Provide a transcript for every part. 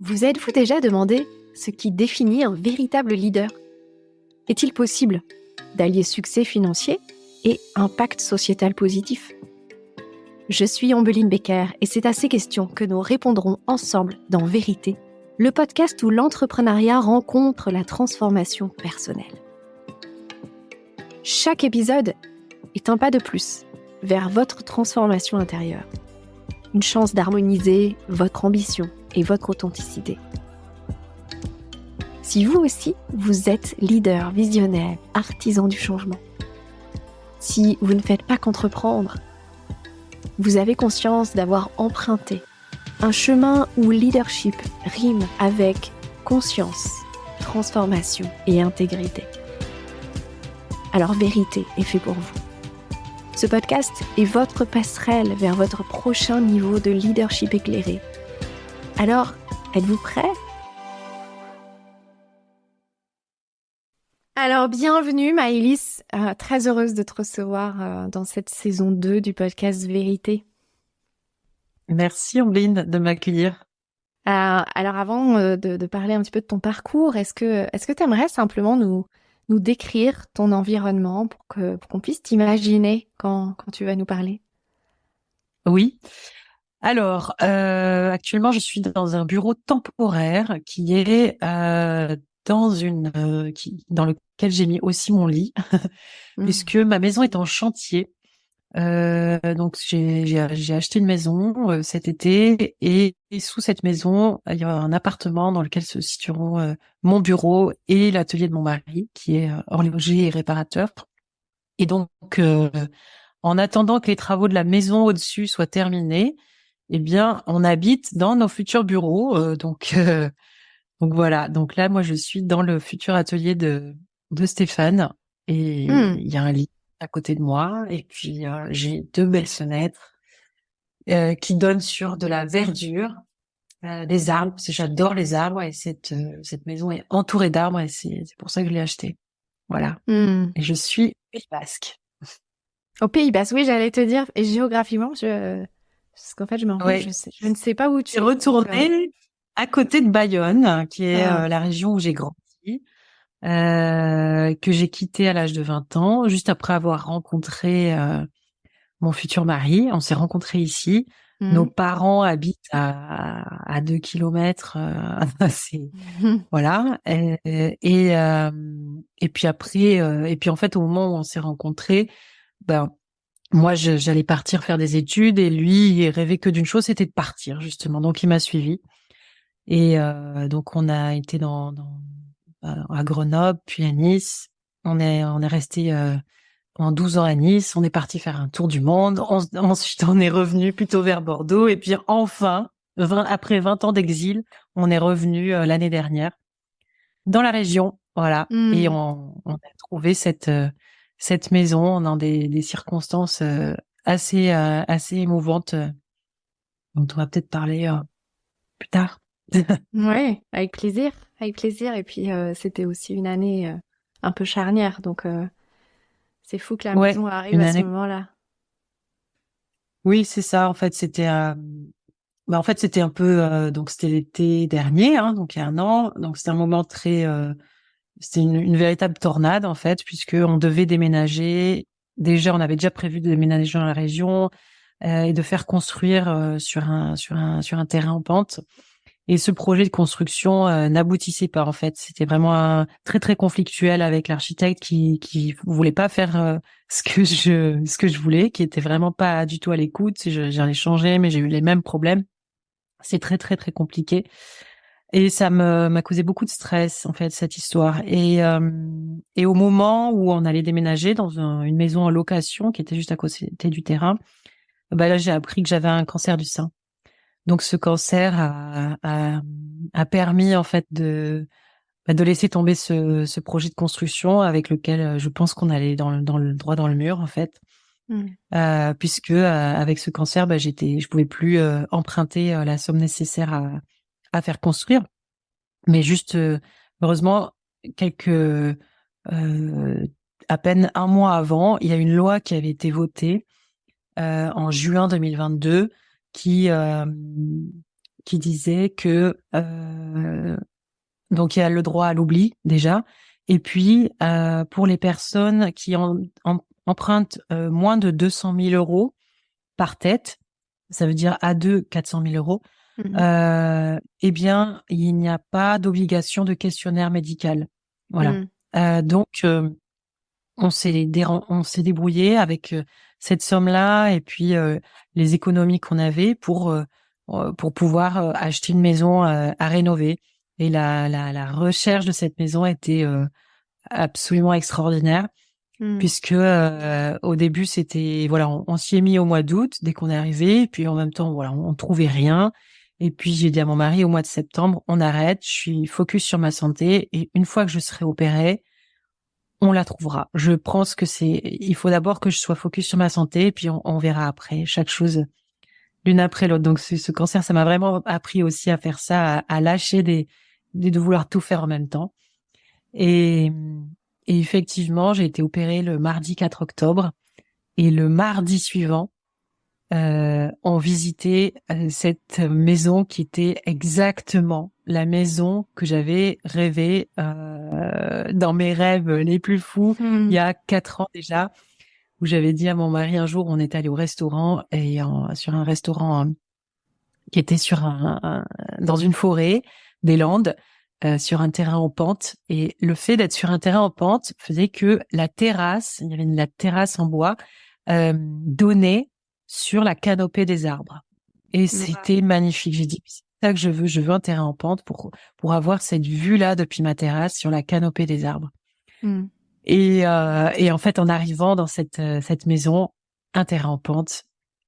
Vous êtes-vous déjà demandé ce qui définit un véritable leader? Est-il possible d'allier succès financier et impact sociétal positif? Je suis Ambeline Becker et c'est à ces questions que nous répondrons ensemble dans Vérité, le podcast où l'entrepreneuriat rencontre la transformation personnelle. Chaque épisode est un pas de plus vers votre transformation intérieure. Une chance d'harmoniser votre ambition et votre authenticité. Si vous aussi, vous êtes leader, visionnaire, artisan du changement, si vous ne faites pas qu'entreprendre, vous avez conscience d'avoir emprunté un chemin où leadership rime avec conscience, transformation et intégrité. Alors Vérité est fait pour vous. Ce podcast est votre passerelle vers votre prochain niveau de leadership éclairé. Alors, êtes-vous prêts ? Alors, bienvenue Maëlys, très heureuse de te recevoir dans cette saison 2 du podcast Vérité. Merci Ambeline de m'accueillir. Alors avant de parler un petit peu de ton parcours, est-ce que tu aimerais simplement nous décrire ton environnement pour qu'on puisse t'imaginer quand tu vas nous parler? Oui. Alors, actuellement, je suis dans un bureau temporaire qui est dans lequel j'ai mis aussi mon lit, puisque ma maison est en chantier. Donc j'ai acheté une maison cet été et sous cette maison il y a un appartement dans lequel se situeront mon bureau et l'atelier de mon mari qui est horloger et réparateur. Et donc en attendant que les travaux de la maison au-dessus soient terminés, eh bien on habite dans nos futurs bureaux. Donc voilà. Donc là moi je suis dans le futur atelier de Stéphane et il y a un lit à côté de moi et puis j'ai deux belles fenêtres qui donnent sur de la verdure, des arbres parce que j'adore les arbres et cette maison est entourée d'arbres et c'est pour ça que je l'ai achetée. Voilà. Et je suis Pays Basque. Au Pays Basque, oui, j'allais te dire. Et géographiquement, parce qu'en fait, je me rends compte, Ouais. je ne sais pas où Je tu suis es. Donc, retournée à côté de Bayonne, qui est ah, la région où j'ai grandi, que j'ai quitté à l'âge de 20 ans, juste après avoir rencontré mon futur mari. On s'est rencontrés ici. Nos parents habitent à 2 kilomètres. Voilà. Et puis après, et puis en fait, au moment où on s'est rencontrés, ben moi, j'allais partir faire des études et lui, il rêvait que d'une chose, c'était de partir justement. Donc il m'a suivi. Et donc on a été à Grenoble, puis à Nice. On est resté pendant 12 ans à Nice. On est parti faire un tour du monde. Ensuite, on est revenu plutôt vers Bordeaux. Et puis enfin, après 20 ans d'exil, on est revenu l'année dernière dans la région. Voilà. Et on a trouvé cette maison dans des circonstances assez émouvantes dont on va peut-être parler plus tard. ouais, avec plaisir, avec plaisir. Et puis, c'était aussi une année un peu charnière. Donc, c'est fou que la Ouais, maison arrive une à ce année. moment-là. Oui, c'est ça. En fait, c'était un peu donc c'était l'été dernier, hein, donc il y a un an. Donc c'était un moment c'était une véritable tornade en fait, puisque on devait déménager. Déjà, on avait déjà prévu de déménager dans la région et de faire construire sur un terrain en pente. Et ce projet de construction n'aboutissait pas en fait. C'était vraiment très très conflictuel avec l'architecte qui voulait pas faire ce que je voulais, qui était vraiment pas du tout à l'écoute. J'en ai changé, mais j'ai eu les mêmes problèmes. C'est très très très compliqué et ça m'a causé beaucoup de stress en fait cette histoire. Et au moment où on allait déménager dans une maison en location qui était juste à côté du terrain, bah là j'ai appris que j'avais un cancer du sein. Donc ce cancer a permis en fait de laisser tomber ce projet de construction avec lequel je pense qu'on allait droit dans le mur en fait, puisque avec ce cancer, je pouvais plus emprunter la somme nécessaire à faire construire, mais juste heureusement quelques à peine un mois avant, il y a une loi qui avait été votée en juin 2022 qui qui disait que donc il y a le droit à l'oubli déjà, et puis pour les personnes qui empruntent moins de 200 000 euros par tête, ça veut dire à deux 400 000 euros, eh bien il n'y a pas d'obligation de questionnaire médical. Voilà. Donc on s'est débrouillé avec cette somme-là et puis les économies qu'on avait pour pouvoir acheter une maison à rénover. Et la recherche de cette maison était absolument extraordinaire, puisque au début c'était voilà, on s'y est mis au mois d'août dès qu'on est arrivé, et puis en même temps voilà, on trouvait rien. Et puis j'ai dit à mon mari au mois de septembre, on arrête, je suis focus sur ma santé, et une fois que je serai opérée, on la trouvera. Je pense que il faut d'abord que je sois focus sur ma santé, et puis on verra après, chaque chose l'une après l'autre. Donc ce cancer, ça m'a vraiment appris aussi à faire ça, à lâcher de vouloir tout faire en même temps. Et effectivement, j'ai été opérée le mardi 4 octobre, et le mardi suivant, on visitait cette maison qui était exactement la maison que j'avais rêvé dans mes rêves les plus fous il y a 4 ans déjà, où j'avais dit à mon mari un jour, on est allé au restaurant et sur un restaurant qui était dans une forêt des Landes, sur un terrain en pente, et le fait d'être sur un terrain en pente faisait que la terrasse, il y avait la terrasse en bois, donnait sur la canopée des arbres, et c'était magnifique. J'ai dit, c'est ça que je veux un terrain en pente pour avoir cette vue-là depuis ma terrasse sur la canopée des arbres. Et en fait, en arrivant dans cette maison, un terrain en pente,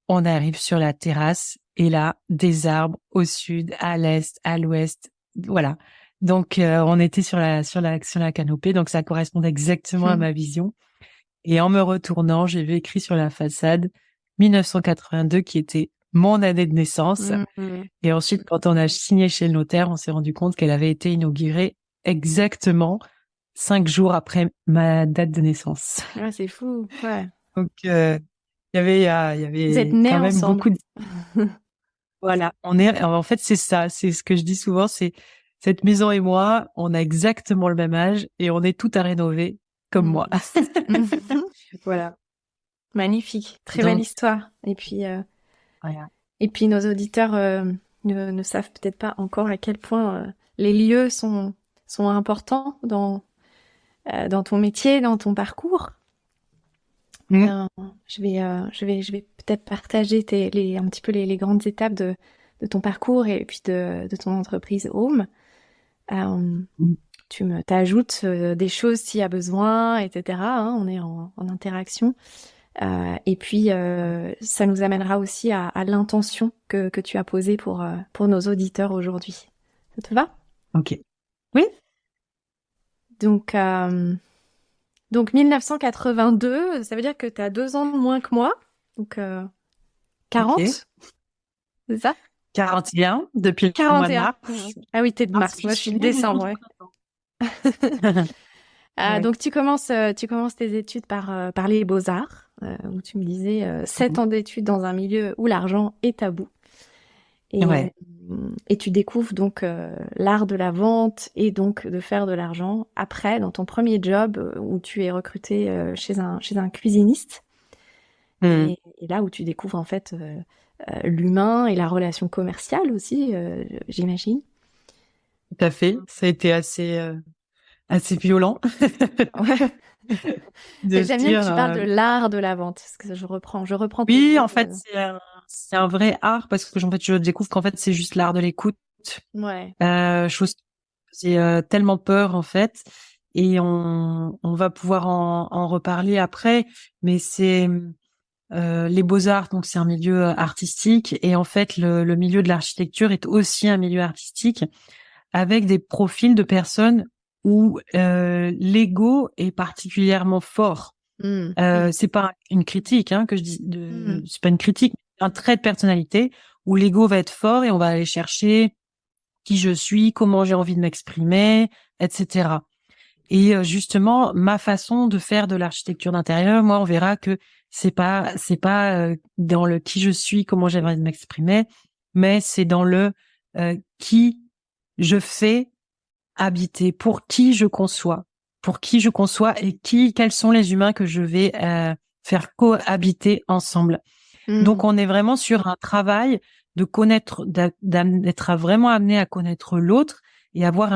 on arrive sur la terrasse, et là, des arbres au sud, à l'est, à l'ouest, voilà. Donc on était sur la canopée, donc ça correspondait exactement à ma vision. Et en me retournant, j'ai vu écrit sur la façade 1982, qui était mon année de naissance. Et ensuite, quand on a signé chez le notaire, on s'est rendu compte qu'elle avait été inaugurée exactement 5 jours après ma date de naissance. Ouais, c'est fou. Ouais. Donc il y avait Vous êtes nés quand même ensemble. beaucoup de... Voilà, en fait, c'est ça, c'est ce que je dis souvent, c'est cette maison et moi, on a exactement le même âge et on est tout à rénover comme moi. Voilà. Magnifique, très belle histoire. Et puis, voilà. Et puis nos auditeurs ne savent peut-être pas encore à quel point les lieux sont importants dans ton métier, dans ton parcours. Je vais peut-être partager un petit peu les grandes étapes de ton parcours et puis de ton entreprise Home. Tu t'ajoutes des choses s'il y a besoin, etc. Hein, on est en interaction. Et puis, ça nous amènera aussi à l'intention que tu as posée pour nos auditeurs aujourd'hui. Ça te va? Ok. Oui. Donc 1982, ça veut dire que tu as 2 ans de moins que moi. Donc 40, okay. C'est ça? 41 depuis le 41. mois de mars. Ah oui, t'es de mars. Moi, je suis de décembre. Ouais. Donc tu commences tes études par les Beaux-Arts, où tu me disais 7 ans d'études dans un milieu où l'argent est tabou. Et tu découvres donc l'art de la vente et donc de faire de l'argent après, dans ton premier job où tu es recruté chez un cuisiniste. Et là où tu découvres en fait l'humain et la relation commerciale aussi, j'imagine. Tout à fait. Ça a été assez violent. Ouais. J'aime bien que tu parles de l'art de la vente, parce que je reprends. Oui, en fait, c'est un vrai art, parce que en fait, je découvre qu'en fait, c'est juste l'art de l'écoute. Ouais. Chose qui faisait tellement peur, en fait. Et on va pouvoir en reparler après, mais c'est les Beaux-Arts, donc c'est un milieu artistique, et en fait, le milieu de l'architecture est aussi un milieu artistique, avec des profils de personnes où l'ego est particulièrement fort. C'est pas une critique que je dis, c'est pas une critique, un trait de personnalité où l'ego va être fort et on va aller chercher qui je suis, comment j'ai envie de m'exprimer, etc. Et justement, ma façon de faire de l'architecture d'intérieur, moi, on verra que c'est pas dans le qui je suis, comment j'ai envie de m'exprimer, mais c'est dans le qui je fais habiter, pour qui je conçois et quels sont les humains que je vais faire cohabiter ensemble. Donc, on est vraiment sur un travail de connaître, d'être vraiment amené à connaître l'autre et avoir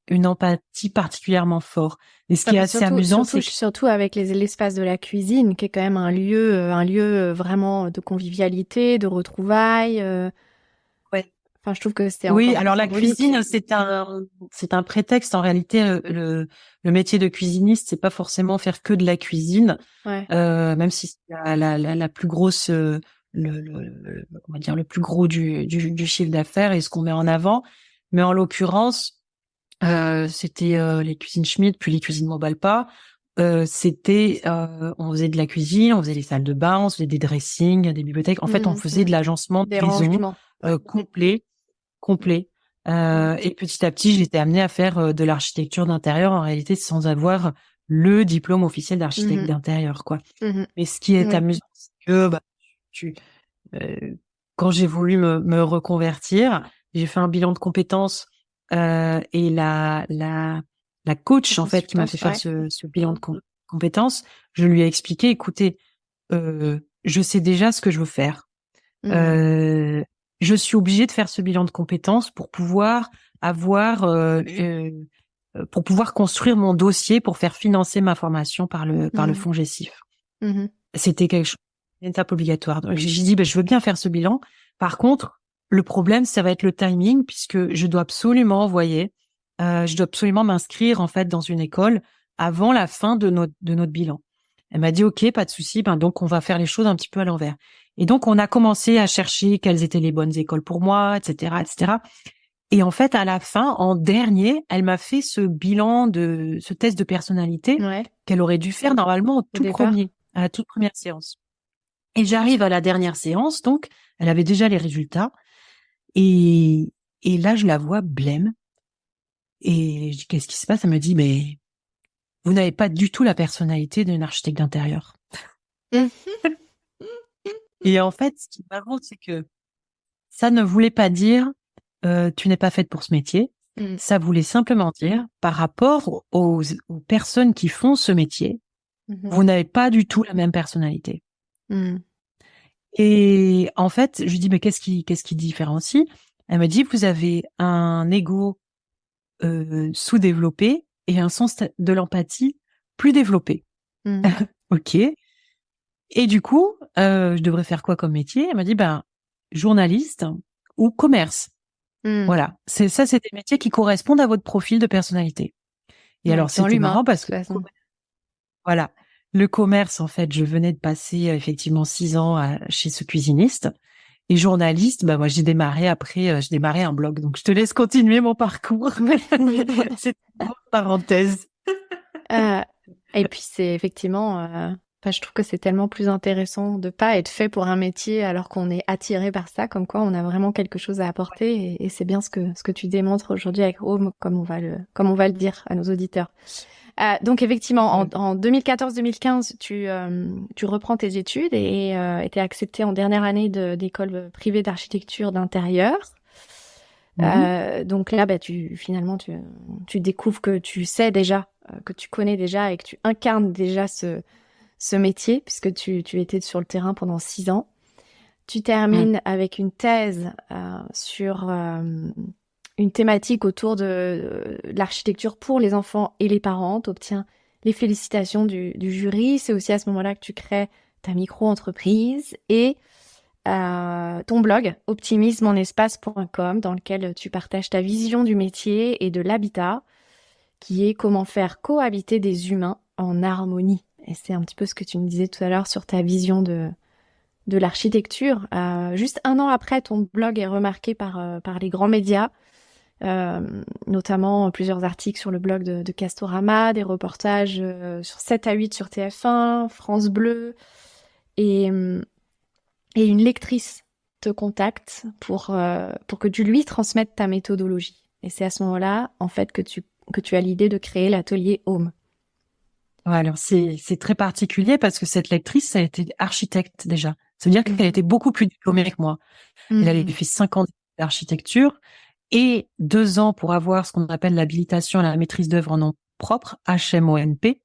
une empathie particulièrement forte. Et ce qui est assez amusant, c'est surtout avec l'espace de la cuisine, qui est quand même un lieu vraiment de convivialité, de retrouvailles. ouais. Enfin, je trouve que c'était Oui, encore alors la symbolique. cuisine, c'est un prétexte. En réalité, le métier de cuisiniste, c'est pas forcément faire que de la cuisine, Ouais. même si c'est la plus grosse, on va dire le plus gros du chiffre d'affaires et ce qu'on met en avant. Mais en l'occurrence, c'était les cuisines Schmidt, puis les cuisines Mobalpa. On faisait de la cuisine, on faisait les salles de bain, on faisait des dressings, des bibliothèques. En fait, on faisait de l'agencement de Des maison rangements. complet. Et petit à petit, j'étais amenée à faire de l'architecture d'intérieur, en réalité, sans avoir le diplôme officiel d'architecte d'intérieur, quoi. Mais ce qui est amusant, c'est que euh, quand j'ai voulu me reconvertir, j'ai fait un bilan de compétences et la coach, en fait, qui m'a fait faire ce bilan de compétences, je lui ai expliqué, écoutez, je sais déjà ce que je veux faire. Je suis obligée de faire ce bilan de compétences pour pouvoir pour pouvoir construire mon dossier pour faire financer ma formation par le fonds GESIF. C'était quelque chose, une étape obligatoire. Donc, j'ai dit, je veux bien faire ce bilan. Par contre, le problème, ça va être le timing, puisque je dois absolument m'inscrire, en fait, dans une école avant la fin de notre bilan. Elle m'a dit, OK, pas de souci. Donc, on va faire les choses un petit peu à l'envers. Et donc, on a commencé à chercher quelles étaient les bonnes écoles pour moi, etc., etc. Et en fait, à la fin, en dernier, elle m'a fait ce test de personnalité qu'elle aurait dû faire normalement à la toute première séance. Et j'arrive à la dernière séance, donc, elle avait déjà les résultats. Et là, je la vois blême. Et je dis, qu'est-ce qui se passe? Elle me dit, mais vous n'avez pas du tout la personnalité d'une architecte d'intérieur. Et en fait, ce qui est marrant, c'est que ça ne voulait pas dire tu n'es pas faite pour ce métier. Ça voulait simplement dire, par rapport aux personnes qui font ce métier, vous n'avez pas du tout la même personnalité. Et en fait, je lui dis, mais qu'est-ce qui différencie? Elle me dit, vous avez un ego sous-développé et un sens de l'empathie plus développé. OK. Et du coup, je devrais faire quoi comme métier? Elle m'a dit, journaliste ou commerce. Voilà. C'est des métiers qui correspondent à votre profil de personnalité. Et alors, c'était marrant parce que, voilà, le commerce, en fait, je venais de passer effectivement 6 ans chez ce cuisiniste. Et journaliste, moi, j'ai démarré un blog. Donc, je te laisse continuer mon parcours. C'est une parenthèse. Et puis, c'est effectivement... je trouve que c'est tellement plus intéressant de pas être fait pour un métier alors qu'on est attiré par ça, comme quoi on a vraiment quelque chose à apporter. Et c'est bien ce que tu démontres aujourd'hui avec Home, comme on va le dire à nos auditeurs. Donc effectivement, en 2014-2015, tu reprends tes études et t'es acceptée en dernière année d'école privée d'architecture d'intérieur. Donc là, tu découvres que tu sais déjà, que tu connais déjà et que tu incarnes déjà ce métier, puisque tu étais sur le terrain pendant 6 ans. Tu termines avec une thèse sur une thématique autour de l'architecture pour les enfants et les parents. Tu obtiens les félicitations du jury. C'est aussi à ce moment-là que tu crées ta micro-entreprise et ton blog optimismeenespace.com, dans lequel tu partages ta vision du métier et de l'habitat, qui est comment faire cohabiter des humains en harmonie. Et c'est un petit peu ce que tu me disais tout à l'heure sur ta vision de l'architecture. Juste 1 an après, ton blog est remarqué par les grands médias, notamment plusieurs articles sur le blog de Castorama, des reportages sur 7 à 8 sur TF1, France Bleu, et une lectrice te contacte pour que tu lui transmettes ta méthodologie. Et c'est à ce moment-là, en fait, que tu as l'idée de créer l'atelier Home. Ouais, alors c'est très particulier parce que cette lectrice, elle était architecte déjà. Ça veut dire qu'elle était beaucoup plus diplômée que moi. Elle avait fait 5 ans d'architecture et 2 ans pour avoir ce qu'on appelle l'habilitation à la maîtrise d'œuvre en nom propre, HMONP,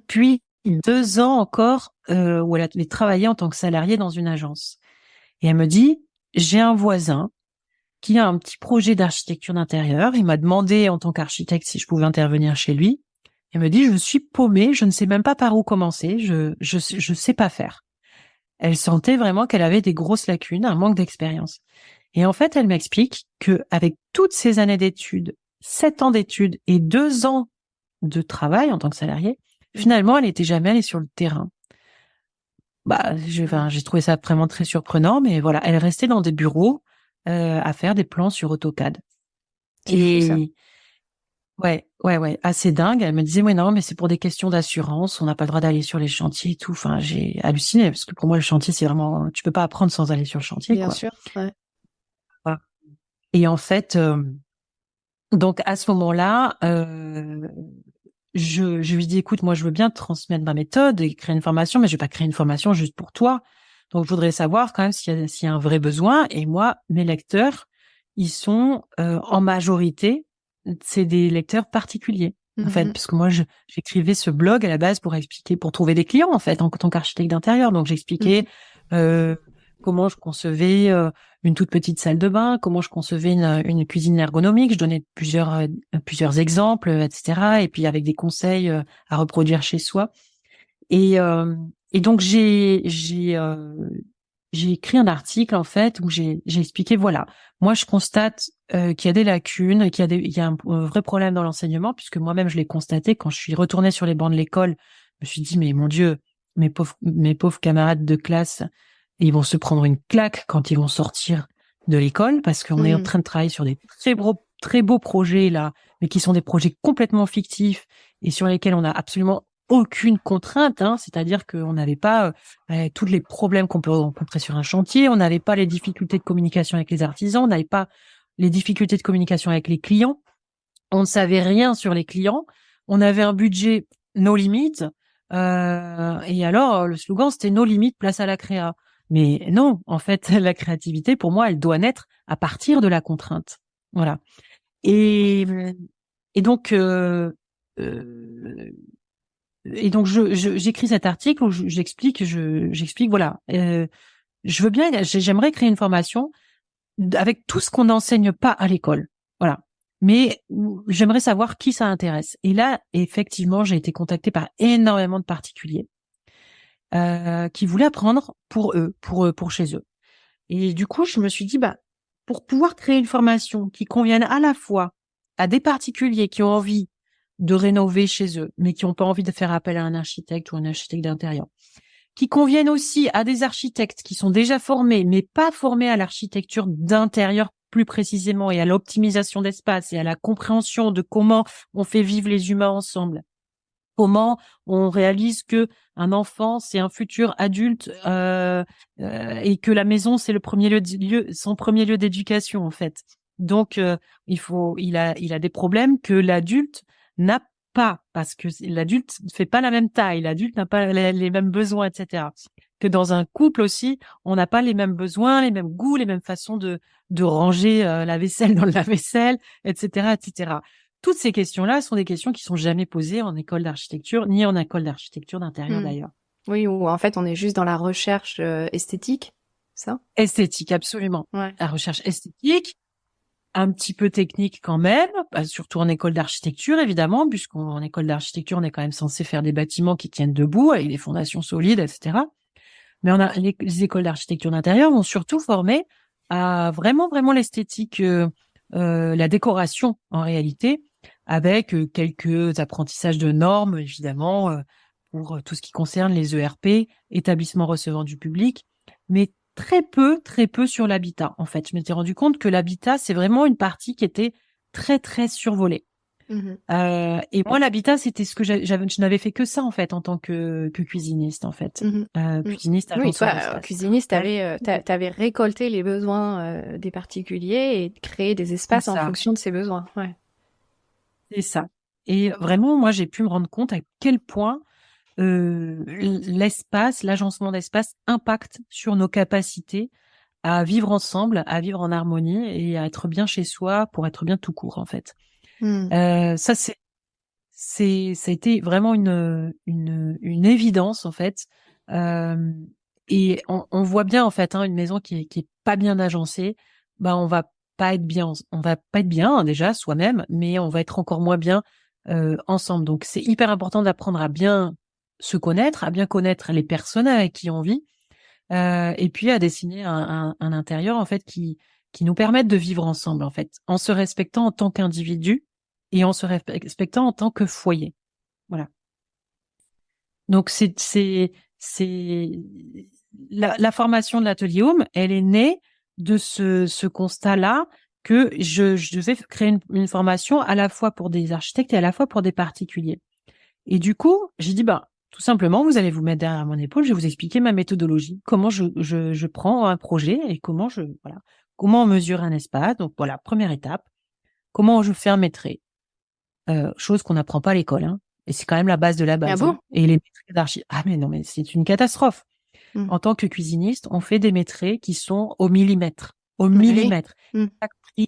puis 2 ans encore où elle avait travaillé en tant que salariée dans une agence. Et elle me dit, j'ai un voisin qui a un petit projet d'architecture d'intérieur. Il m'a demandé en tant qu'architecte si je pouvais intervenir chez lui. Elle me dit, je suis paumée, je ne sais même pas par où commencer, je sais pas faire. Elle sentait vraiment qu'elle avait des grosses lacunes, un manque d'expérience. Et en fait, elle m'explique que avec toutes ces années d'études, 7 ans d'études et 2 ans de travail en tant que salariée, finalement, elle n'était jamais allée sur le terrain. J'ai trouvé ça vraiment très surprenant, mais voilà, elle restait dans des bureaux à faire des plans sur AutoCAD. C'est fou, ça. Ouais, assez dingue. Elle me disait, ouais, non, mais c'est pour des questions d'assurance, on n'a pas le droit d'aller sur les chantiers et tout. Enfin, j'ai halluciné parce que pour moi, le chantier, c'est vraiment, tu peux pas apprendre sans aller sur le chantier, Bien quoi. sûr, ouais. Voilà. Et en fait, donc à ce moment-là, je lui dis, écoute, moi, je veux bien te transmettre ma méthode et créer une formation, mais je vais pas créer une formation juste pour toi. Donc, je voudrais savoir quand même s'il y a un vrai besoin. Et moi, mes lecteurs, ils sont en majorité, c'est des lecteurs particuliers, en fait, parce que moi, j'écrivais ce blog à la base pour expliquer, pour trouver des clients, en fait, en tant qu'architecte d'intérieur. Donc, j'expliquais comment je concevais une toute petite salle de bain, comment je concevais une cuisine ergonomique. Je donnais plusieurs exemples, etc. Et puis avec des conseils à reproduire chez soi. Et donc j'ai écrit un article en fait où j'ai expliqué, voilà, moi je constate qu'il y a des lacunes, il y a un vrai problème dans l'enseignement, puisque moi-même je l'ai constaté quand je suis retournée sur les bancs de l'école. Je me suis dit, mais mon Dieu, mes pauvres camarades de classe, ils vont se prendre une claque quand ils vont sortir de l'école, parce qu'on est en train de travailler sur des très beaux projets là, mais qui sont des projets complètement fictifs et sur lesquels on n'a absolument aucune contrainte, hein. C'est-à-dire qu'on n'avait pas tous les problèmes qu'on peut rencontrer sur un chantier, on n'avait pas les difficultés de communication avec les artisans, on n'avait pas les difficultés de communication avec les clients, on ne savait rien sur les clients, on avait un budget no limites, et alors le slogan c'était no limites, place à la créa. Mais non, en fait, la créativité, pour moi, elle doit naître à partir de la contrainte. Voilà. Et, et donc, j'écris cet article où j'explique, voilà, je veux bien, j'aimerais créer une formation avec tout ce qu'on n'enseigne pas à l'école. Voilà. Mais j'aimerais savoir qui ça intéresse. Et là, effectivement, j'ai été contactée par énormément de particuliers qui voulaient apprendre pour eux, pour chez eux. Et du coup, je me suis dit, pour pouvoir créer une formation qui convienne à la fois à des particuliers qui ont envie de rénover chez eux, mais qui n'ont pas envie de faire appel à un architecte ou un architecte d'intérieur, qui conviennent aussi à des architectes qui sont déjà formés, mais pas formés à l'architecture d'intérieur plus précisément et à l'optimisation d'espace et à la compréhension de comment on fait vivre les humains ensemble. Comment on réalise que un enfant c'est un futur adulte et que la maison c'est son premier lieu d'éducation en fait. Donc il a des problèmes que l'adulte n'a pas parce que l'adulte ne fait pas la même taille, l'adulte n'a pas les mêmes besoins, etc. Que dans un couple aussi, on n'a pas les mêmes besoins, les mêmes goûts, les mêmes façons de ranger la vaisselle dans le lave-vaisselle, etc., etc. Toutes ces questions-là sont des questions qui sont jamais posées en école d'architecture, ni en école d'architecture d'intérieur d'ailleurs. Oui, ou en fait, on est juste dans la recherche esthétique, ça? Esthétique, absolument. Ouais. La recherche esthétique, un petit peu technique quand même, surtout en école d'architecture évidemment, puisqu'en école d'architecture, on est quand même censé faire des bâtiments qui tiennent debout avec des fondations solides, etc. Mais les écoles d'architecture d'intérieur vont surtout former à vraiment l'esthétique, la décoration en réalité, avec quelques apprentissages de normes, évidemment, pour tout ce qui concerne les ERP, établissements recevant du public, mais très peu sur l'habitat, en fait. Je m'étais rendu compte que l'habitat, c'est vraiment une partie qui était très survolée. Et moi, l'habitat, c'était ce que je n'avais fait que ça, en fait, en tant que cuisiniste, en fait. Cuisiniste, agenceur Oui, toi, cuisiniste, t'avais récolté les besoins des particuliers et créé des espaces en fonction de ces besoins. Ouais. C'est ça. Et vraiment, moi, j'ai pu me rendre compte à quel point l'espace, l'agencement d'espace impacte sur nos capacités à vivre ensemble, à vivre en harmonie et à être bien chez soi pour être bien tout court, en fait. Ça, ça a été vraiment une évidence, en fait. Euh, et on voit bien, en fait, une maison qui est pas bien agencée, bah, on va pas être bien, hein, déjà, soi-même, mais on va être encore moins bien, ensemble. Donc, c'est hyper important d'apprendre à bien se connaître, à bien connaître les personnes avec qui on vit, et puis à dessiner un intérieur, en fait, qui nous permette de vivre ensemble, en fait, en se respectant en tant qu'individu et en se respectant en tant que foyer. Voilà. Donc c'est la formation de l'atelier Home, elle est née de ce constat-là que je devais créer une formation à la fois pour des architectes et à la fois pour des particuliers. Et du coup, j'ai dit tout simplement, vous allez vous mettre derrière mon épaule, je vais vous expliquer ma méthodologie, comment je prends un projet et comment on mesure un espace. Donc voilà, première étape, comment je fais un maîtrise. Chose qu'on n'apprend pas à l'école, hein. Et c'est quand même la base de la Ah base, hein. bon? Et les maîtrises d'archi, mais non, mais c'est une catastrophe. Mm. En tant que cuisiniste, on fait des maîtrises qui sont au millimètre, au Oui. millimètre. Mm. Chaque prise,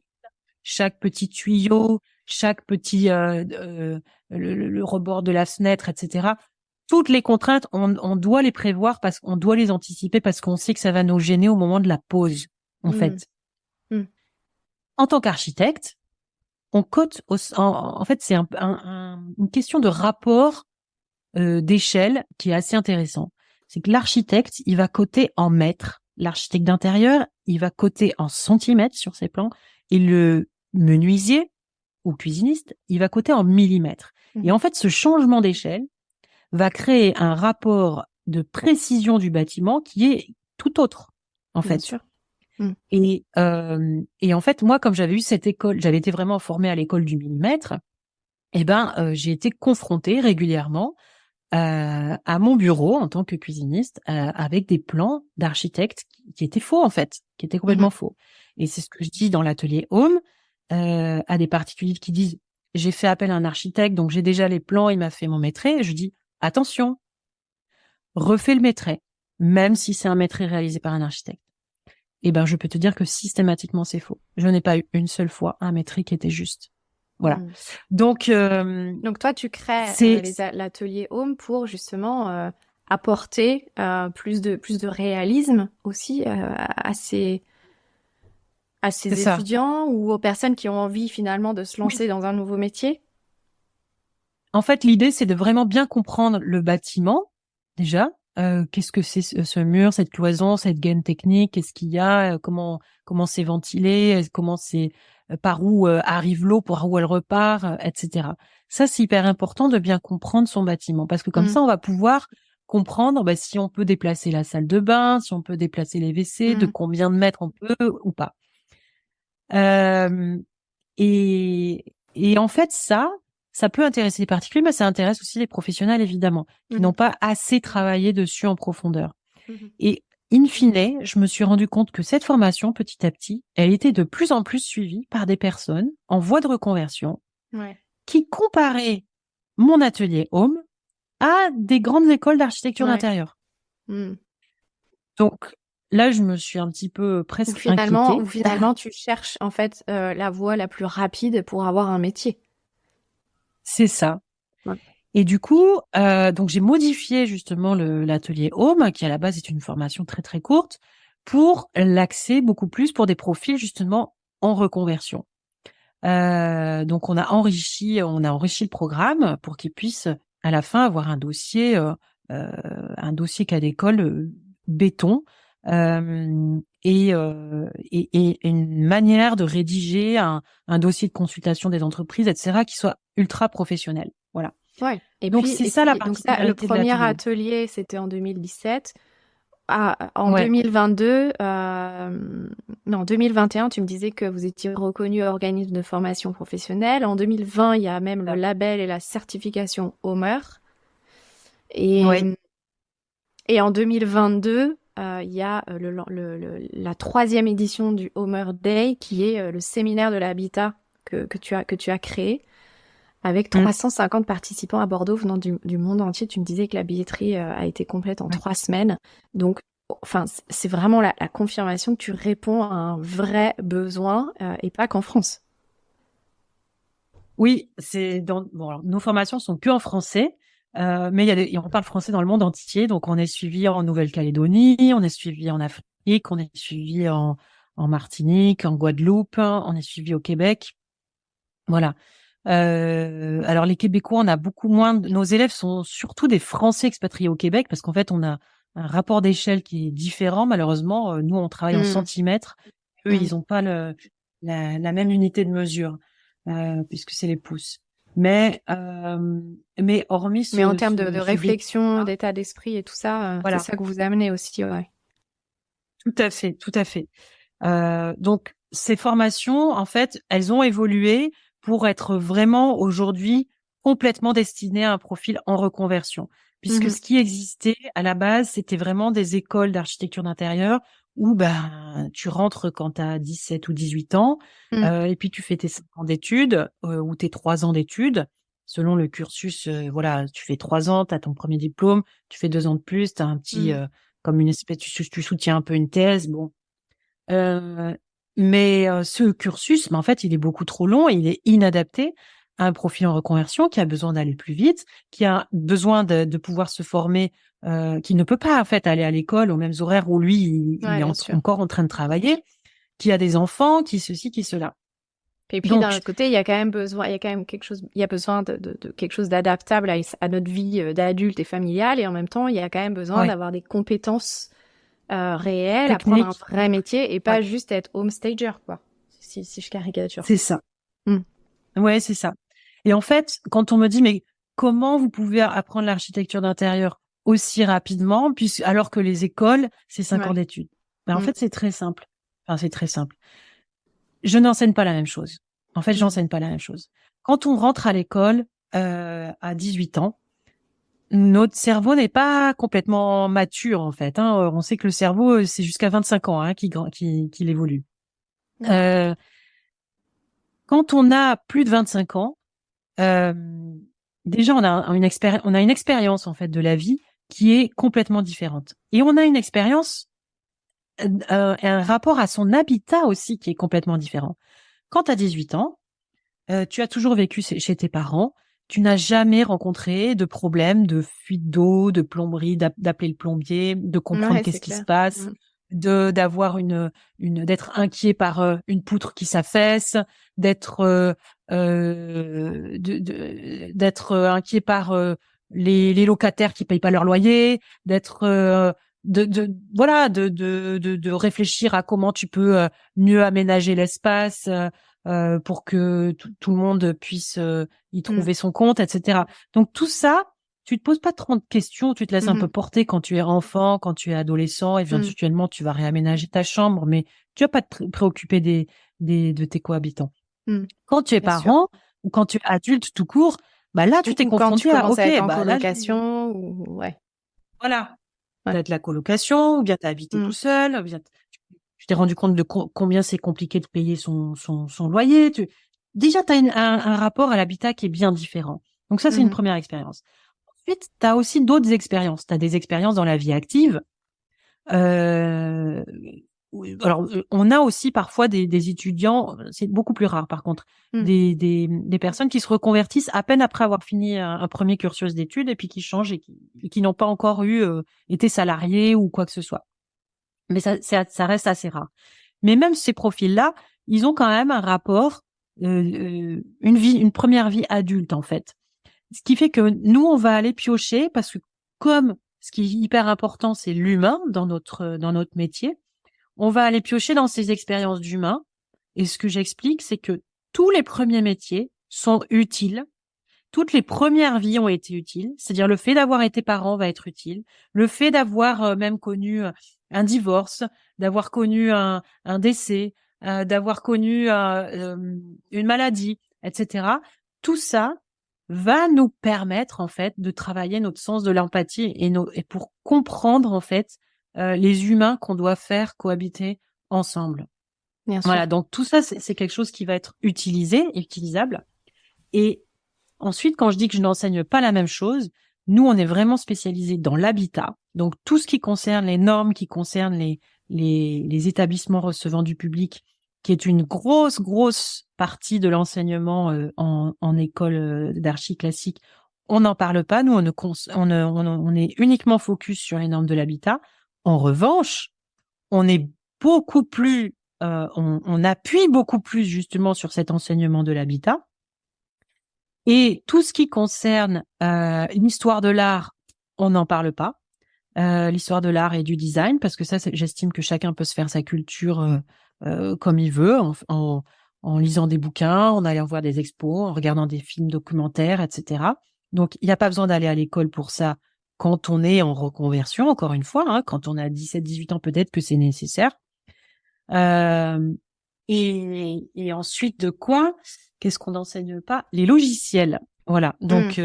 chaque petit tuyau, chaque petit le rebord de la fenêtre, etc. Toutes les contraintes, on doit les prévoir parce qu'on doit les anticiper parce qu'on sait que ça va nous gêner au moment de la pause, en Mm. fait. Mm. En tant qu'architecte, on cote en fait, c'est une question de rapport d'échelle qui est assez intéressant. C'est que l'architecte, il va coter en mètres. L'architecte d'intérieur, il va coter en centimètres sur ses plans. Et le menuisier ou cuisiniste, il va coter en millimètres. Et en fait, ce changement d'échelle va créer un rapport de précision du bâtiment qui est tout autre, en Bien fait. sûr. Mm. Et en fait, moi, comme j'avais eu cette école, j'avais été vraiment formée à l'école du millimètre, j'ai été confrontée régulièrement à mon bureau en tant que cuisiniste avec des plans d'architectes qui étaient faux, en fait, qui étaient complètement faux. Et c'est ce que je dis dans l'atelier Home à des particuliers qui disent j'ai fait appel à un architecte, donc j'ai déjà les plans, il m'a fait mon maîtrise. Je dis attention, refais le maîtrise, même si c'est un maîtrise réalisé par un architecte. Je peux te dire que systématiquement c'est faux. Je n'ai pas eu une seule fois un maîtrise qui était juste. Voilà. Mm. Donc toi, tu crées c'est l'atelier Home pour justement apporter plus de réalisme aussi à c'est ces ça. étudiants ou aux personnes qui ont envie finalement de se Oui. lancer dans un nouveau métier. En fait, l'idée, c'est de vraiment bien comprendre le bâtiment, déjà. Qu'est-ce que c'est ce mur, cette cloison, cette gaine technique, qu'est-ce qu'il y a, comment c'est ventilé, comment c'est par où arrive l'eau, par où elle repart, etc. Ça, c'est hyper important de bien comprendre son bâtiment parce que comme Mm. ça, on va pouvoir comprendre si on peut déplacer la salle de bain, si on peut déplacer les WC, de Mm. combien de mètres on peut ou pas. Euh, et en fait, ça peut intéresser les particuliers, mais ça intéresse aussi les professionnels, évidemment, qui Mhm. n'ont pas assez travaillé dessus en profondeur. Mhm. Et in fine, je me suis rendu compte que cette formation, petit à petit, elle était de plus en plus suivie par des personnes en voie de reconversion Ouais. qui comparaient mon atelier Home à des grandes écoles d'architecture Ouais. d'intérieur. Mm. Donc là, je me suis un petit peu presque inquiétée. Ou finalement, tu cherches en fait la voie la plus rapide pour avoir un métier. C'est ça. Ouais. Et du coup, donc j'ai modifié justement l'atelier Home, qui à la base est une formation très très courte, pour l'axer beaucoup plus pour des profils justement en reconversion. Donc on a enrichi le programme pour qu'ils puissent à la fin avoir un dossier cas d'école béton et une manière de rédiger un dossier de consultation des entreprises, etc., qui soit ultra professionnel. Voilà. Ouais. Donc c'est ça la Donc ça, le particularité de premier l'atelier. atelier, c'était en 2017. En Ouais, 2022, non, 2021, tu me disais que vous étiez reconnu organisme de formation professionnelle. En 2020, il y a même le label et la certification Homer. ouais, Et en 2022, il y a la 3e édition du Homer Day, qui est le séminaire de l'habitat que tu as créé, avec 350 participants à Bordeaux venant du monde entier. Tu me disais que la billetterie a été complète en 3 semaines. Donc, enfin, c'est vraiment la confirmation que tu réponds à un vrai besoin et pas qu'en France. Oui, bon, alors, nos formations sont que en français, mais on parle français dans le monde entier. Donc, on est suivi en Nouvelle-Calédonie, on est suivi en Afrique, on est suivi en Martinique, en Guadeloupe, on est suivi au Québec. Voilà. Alors, les Québécois, on a beaucoup moins. Nos élèves sont surtout des Français expatriés au Québec parce qu'en fait, on a un rapport d'échelle qui est différent. Malheureusement, nous, on travaille en Mm. centimètres. Eux, Mm. ils n'ont pas la même unité de mesure puisque c'est les pouces. Mais hormis Mais en termes de ce défi, réflexion, d'état d'esprit et tout ça, c'est voilà, ça que vous amenez aussi, ouais. tout à fait, tout à fait. Donc, ces formations, en fait, elles ont évolué pour être vraiment aujourd'hui complètement destinées à un profil en reconversion. Puisque Mhm. ce qui existait à la base, c'était vraiment des écoles d'architecture d'intérieur où ben, tu rentres quand tu as 17 ou 18 ans Mm. et puis tu fais tes 5 ans d'études ou tes 3 ans d'études. Selon le cursus, voilà, tu fais 3 ans, tu as ton premier diplôme, tu fais 2 ans de plus, tu as un petit, Mm. comme une espèce, tu soutiens un peu une thèse, bon. Euh, mais ce cursus, en fait, il est beaucoup trop long et il est inadapté à un profil en reconversion qui a besoin d'aller plus vite, qui a besoin de pouvoir se former, qui ne peut pas en fait aller à l'école aux mêmes horaires où lui, il Ouais, est bien sûr. encore en train de travailler, qui a des enfants, qui ceci, qui cela. Et puis d'un Donc, autre côté, il y a quand même besoin, il y a quand même quelque chose, il y a besoin de quelque chose d'adaptable à notre vie d'adulte et familiale, et en même temps, il y a quand même besoin ouais, d'avoir des compétences réelles, apprendre un technique, vrai métier et ouais, pas juste être home stager, quoi. Si je caricature. c'est ça. Mm. Ouais, c'est ça. Et en fait, quand on me dit, mais comment vous pouvez apprendre l'architecture d'intérieur aussi rapidement, alors que les écoles, c'est 5 ans Ouais. d'études? Ben, en Mm. fait, c'est très simple. Enfin, c'est très simple. Je n'enseigne pas la même chose. En fait, Mm. j'enseigne pas la même chose. Quand on rentre à l'école, à 18 ans, notre cerveau n'est pas complètement mature, en fait, hein. On sait que le cerveau, c'est jusqu'à 25 ans, hein, qu'il évolue. D'accord. Euh, Quand on a plus de 25 ans, Euh, déjà, on a une expérience en fait de la vie qui est complètement différente. Et on a une expérience, un rapport à son habitat aussi qui est complètement différent. Quand tu as 18 ans, tu as toujours vécu chez tes parents. Tu n'as jamais rencontré de problème de fuite d'eau, de plomberie, d'appeler le plombier, de comprendre Ouais, c'est qu'est-ce qui se clair. passe, Mm. d'avoir d'être inquiet par une poutre qui s'affaisse, d'être d'être inquiet par les locataires qui payent pas leur loyer, d'être voilà de réfléchir à comment tu peux mieux aménager l'espace pour que tout le monde puisse y Mm. trouver son compte, etc. Donc tout ça, tu te poses pas trop de questions, tu te laisses un peu Mhm. porter quand tu es enfant, quand tu es adolescent, Mm. éventuellement tu vas réaménager ta chambre, mais tu vas pas te préoccuper de tes cohabitants. Mm. Quand tu es Bien sûr. parent ou quand tu es adulte tout court, bah là tu t'es Ou quand tu confronté à commences OK, à être en bah là colocation, ou ouais. voilà, Ouais. t'as de la colocation, ou bien t'as habité tout Mm. seul, ou bien tu t'es rendu compte de combien c'est compliqué de payer son loyer. Déjà, tu as un rapport à l'habitat qui est bien différent. Donc ça, c'est une Mhm. première expérience. Ensuite, tu as aussi d'autres expériences. Tu as des expériences dans la vie active. Euh, alors, on a aussi parfois des étudiants, c'est beaucoup plus rare par contre, Mm. des personnes qui se reconvertissent à peine après avoir fini un premier cursus d'études et puis qui changent et qui n'ont pas encore été salariés ou quoi que ce soit. Mais ça reste assez rare. Mais même ces profils-là, ils ont quand même un rapport, une première vie adulte en fait. Ce qui fait que nous, on va aller piocher parce que comme ce qui est hyper important, c'est l'humain dans notre métier, on va aller piocher dans ces expériences d'humain. Et ce que j'explique, c'est que tous les premiers métiers sont utiles. Toutes les premières vies ont été utiles. C'est-à-dire le fait d'avoir été parent va être utile. Le fait d'avoir même connu un divorce, d'avoir connu un décès, d'avoir connu une maladie, etc. Tout ça va nous permettre en fait de travailler notre sens de l'empathie et pour comprendre en fait les humains qu'on doit faire cohabiter ensemble. Bien Voilà, sûr. donc tout ça c'est quelque chose qui va être utilisé, utilisable. Et ensuite, quand je dis que je n'enseigne pas la même chose, Nous, on est vraiment spécialisé dans l'habitat. Donc, tout ce qui concerne les normes, qui concerne les établissements recevant du public, qui est une grosse partie de l'enseignement en école d'archi classique, on n'en parle pas. Nous, on est uniquement focus sur les normes de l'habitat. En revanche, on est beaucoup plus, on appuie beaucoup plus justement sur cet enseignement de l'habitat. Et tout ce qui concerne l'histoire de l'art, on n'en parle pas. L'histoire de l'art et du design, parce que ça, j'estime que chacun peut se faire sa culture comme il veut, en lisant des bouquins, en allant voir des expos, en regardant des films documentaires, etc. Donc, il n'y a pas besoin d'aller à l'école pour ça quand on est en reconversion, encore une fois, hein, quand on a 17-18 ans, peut-être que c'est nécessaire. Et ensuite, de quoi? Qu'est-ce qu'on n'enseigne pas? Les logiciels. Voilà. Donc,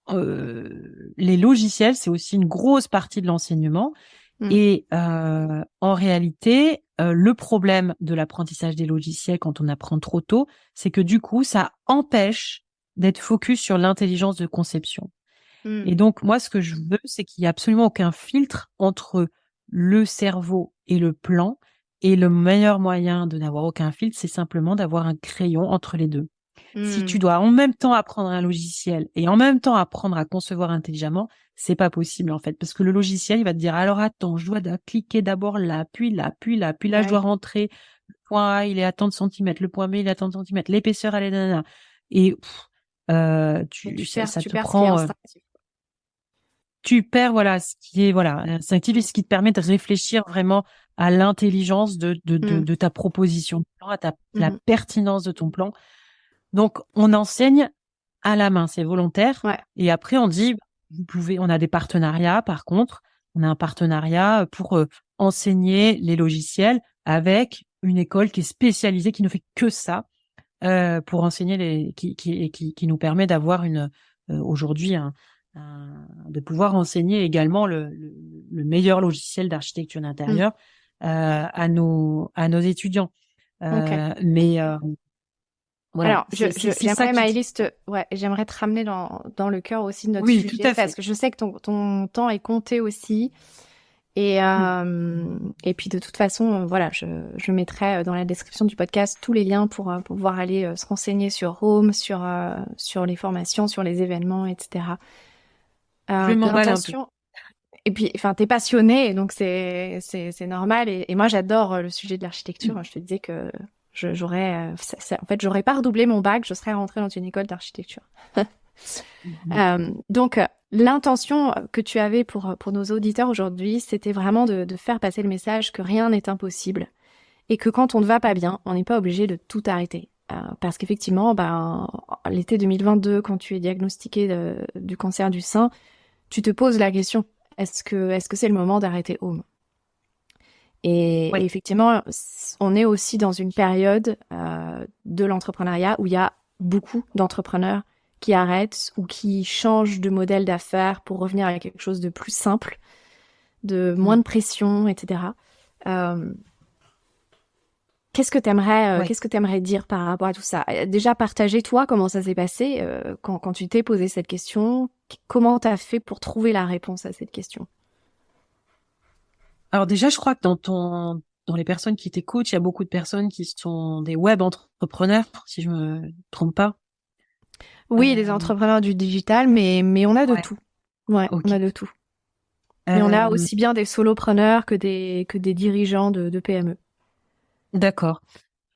les logiciels, c'est aussi une grosse partie de l'enseignement. Et en réalité, le problème de l'apprentissage des logiciels quand on apprend trop tôt, c'est que du coup, ça empêche d'être focus sur l'intelligence de conception. Et donc, moi, ce que je veux, c'est qu'il n'y ait absolument aucun filtre entre le cerveau et le plan. Et le meilleur moyen de n'avoir aucun filtre, c'est simplement d'avoir un crayon entre les deux. Si tu dois en même temps apprendre un logiciel et en même temps apprendre à concevoir intelligemment, c'est pas possible en fait, parce que le logiciel, il va te dire alors attends, je dois cliquer d'abord là, puis là, puis là, puis là, je dois rentrer le point A, il est à tant de centimètres, le point B, il est à tant de centimètres, l'épaisseur, elle est nanana. Et ça te prend. Tu perds voilà ce qui est instinctif et ce qui te permet de réfléchir vraiment à l'intelligence de ta proposition de plan, à la pertinence de ton plan. Donc, on enseigne à la main, c'est volontaire. Ouais. Et après, on dit, on a des partenariats, par contre. On a un partenariat pour enseigner les logiciels avec une école qui est spécialisée, qui ne fait que ça, pour enseigner qui nous permet d'avoir aujourd'hui de pouvoir enseigner également le meilleur logiciel d'architecture d'intérieur à nos étudiants. Mais voilà. Alors, j'aimerais, Maëlys, j'aimerais te ramener dans le cœur aussi de notre sujet, tout à fait. Parce que je sais que ton temps est compté aussi. Et puis de toute façon, voilà, je mettrai dans la description du podcast tous les liens pour pouvoir aller se renseigner sur Home, sur les formations, sur les événements, etc. Je vais m'emballer un peu. Et puis, enfin, t'es passionnée, donc c'est normal. Et moi, j'adore le sujet de l'architecture. Je te disais que j'aurais pas redoublé mon bac, je serais rentrée dans une école d'architecture. Donc, l'intention que tu avais pour nos auditeurs aujourd'hui, c'était vraiment de faire passer le message que rien n'est impossible et que quand on ne va pas bien, on n'est pas obligé de tout arrêter. Parce qu'effectivement, l'été 2022, quand tu es diagnostiqué du cancer du sein, tu te poses la question, est-ce que c'est le moment d'arrêter Home ? Et effectivement, on est aussi dans une période de l'entrepreneuriat où il y a beaucoup d'entrepreneurs qui arrêtent ou qui changent de modèle d'affaires pour revenir à quelque chose de plus simple, de moins de pression, etc. Qu'est-ce que t'aimerais dire par rapport à tout ça ? Déjà, partager toi comment ça s'est passé quand tu t'es posé cette question. Comment t'as fait pour trouver la réponse à cette question ? Alors déjà, je crois que dans les personnes qui t'écoutent, il y a beaucoup de personnes qui sont des web entrepreneurs, si je me trompe pas. Oui, des entrepreneurs du digital, mais on a de tout. Ouais, okay. On a de tout. Mais on a aussi bien des solopreneurs que des dirigeants de PME. D'accord.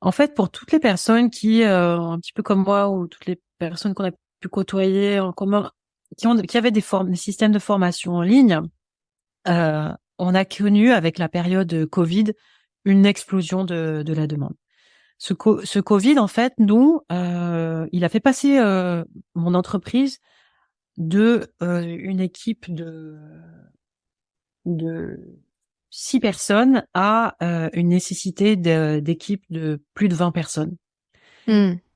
En fait, pour toutes les personnes qui, un petit peu comme moi, ou toutes les personnes qu'on a pu côtoyer en commun, qui avaient des systèmes de formation en ligne, on a connu avec la période Covid une explosion de la demande. Ce Covid, en fait, nous, il a fait passer mon entreprise de une équipe de 6 personnes à une nécessité d'équipe de plus de 20 personnes.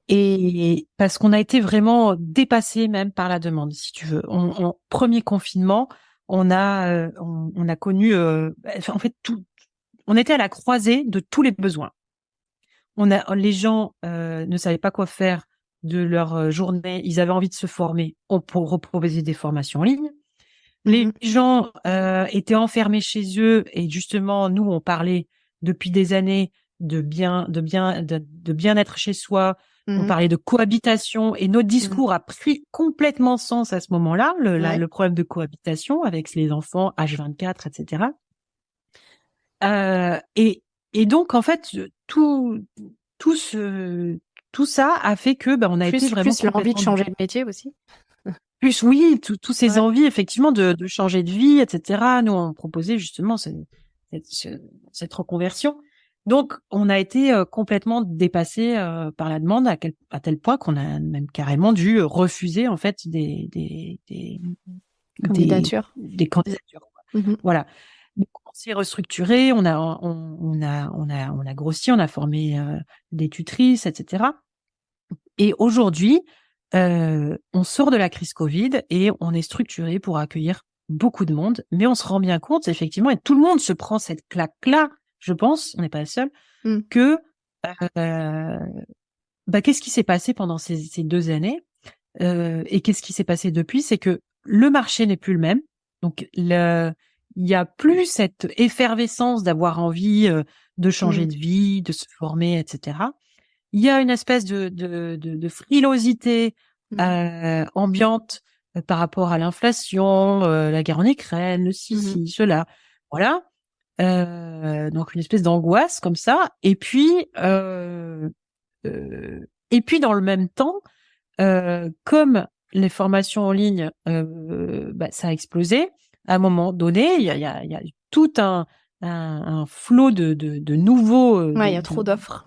Et parce qu'on a été vraiment dépassé même par la demande, si tu veux. En premier confinement, on a connu, en fait, on était à la croisée de tous les besoins. Les gens ne savaient pas quoi faire de leur journée, ils avaient envie de se former, on proposait des formations en ligne. Les gens étaient enfermés chez eux et justement, nous, on parlait depuis des années de bien-être chez soi. On parlait de cohabitation et notre discours a pris complètement sens à ce moment-là, le problème de cohabitation avec les enfants H24, etc. Et donc, en fait, tout ça a fait que on a été vraiment plus l'envie de changer de métier aussi. Plus oui, tous ces envies effectivement de changer de vie, etc. Nous on proposait justement cette reconversion. Donc on a été complètement dépassé par la demande à tel point qu'on a même carrément dû refuser en fait des candidatures. Des candidatures. Voilà. Donc, on s'est restructuré, on a grossi, on a formé des tutrices, etc. Et aujourd'hui, on sort de la crise Covid et on est structuré pour accueillir beaucoup de monde, mais on se rend bien compte, effectivement, et tout le monde se prend cette claque-là, je pense, on n'est pas les seuls, que qu'est-ce qui s'est passé pendant ces 2 années et qu'est-ce qui s'est passé depuis, c'est que le marché n'est plus le même. Donc, il y a plus cette effervescence d'avoir envie de changer de vie, de se former, etc. Il y a une espèce de frilosité ambiante par rapport à l'inflation, la guerre en Ukraine, cela. Voilà. Donc une espèce d'angoisse comme ça. Et puis dans le même temps, comme les formations en ligne, ça a explosé. À un moment donné, il y a tout un flot de nouveaux. Il y a trop d'offres.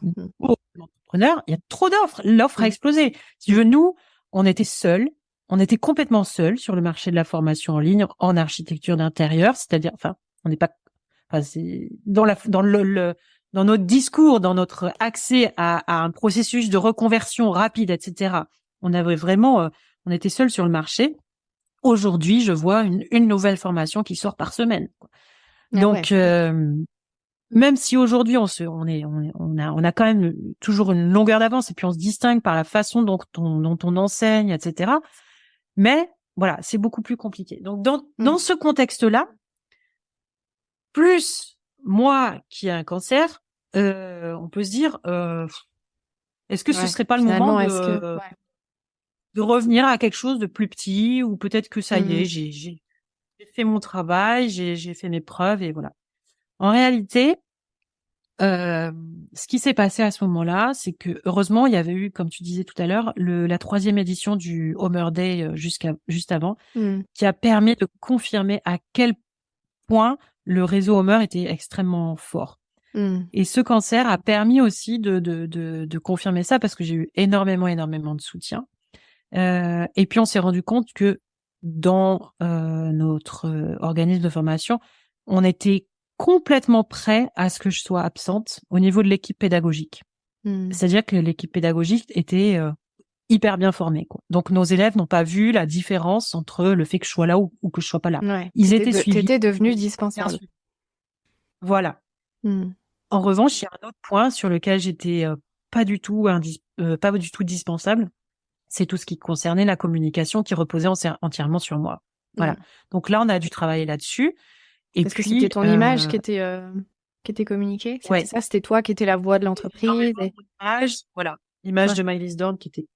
Entrepreneurs, il y a trop d'offres. L'offre a explosé. Si tu veux, nous, on était seuls. On était complètement seuls sur le marché de la formation en ligne en architecture d'intérieur. C'est-à-dire, on n'est pas, c'est dans notre discours, dans notre accès à un processus de reconversion rapide, etc. On avait vraiment, on était seuls sur le marché. Aujourd'hui, je vois une nouvelle formation qui sort par semaine. Donc, même si aujourd'hui on a quand même toujours une longueur d'avance et puis on se distingue par la façon dont on enseigne, etc. Mais voilà, c'est beaucoup plus compliqué. Donc dans ce contexte-là, plus moi qui ai un cancer, on peut se dire, est-ce que ce serait pas le moment de revenir à quelque chose de plus petit, ou peut-être que ça y est, j'ai fait mon travail, j'ai fait mes preuves et voilà. En réalité, ce qui s'est passé à ce moment-là, c'est que heureusement, il y avait eu, comme tu disais tout à l'heure, la 3e édition du Homer Day juste avant, qui a permis de confirmer à quel point le réseau Homer était extrêmement fort. Et ce cancer a permis aussi de confirmer ça, parce que j'ai eu énormément de soutien. Et puis on s'est rendu compte que dans notre organisme de formation, on était complètement prêt à ce que je sois absente au niveau de l'équipe pédagogique. C'est-à-dire que l'équipe pédagogique était hyper bien formée, quoi. Donc nos élèves n'ont pas vu la différence entre le fait que je sois là ou que je sois pas là. Ils étaient suivis. T'étais devenue dispensable. Voilà. En revanche, il y a un autre point sur lequel j'étais pas du tout dispensable. C'est tout ce qui concernait la communication, qui reposait entièrement sur moi. Voilà. Donc là, on a dû travailler là-dessus. Et parce puis, que c'était ton image qui était communiquée. C'était ça, c'était toi qui étais la voix de l'entreprise. L'image de Maëlys Dorn qui était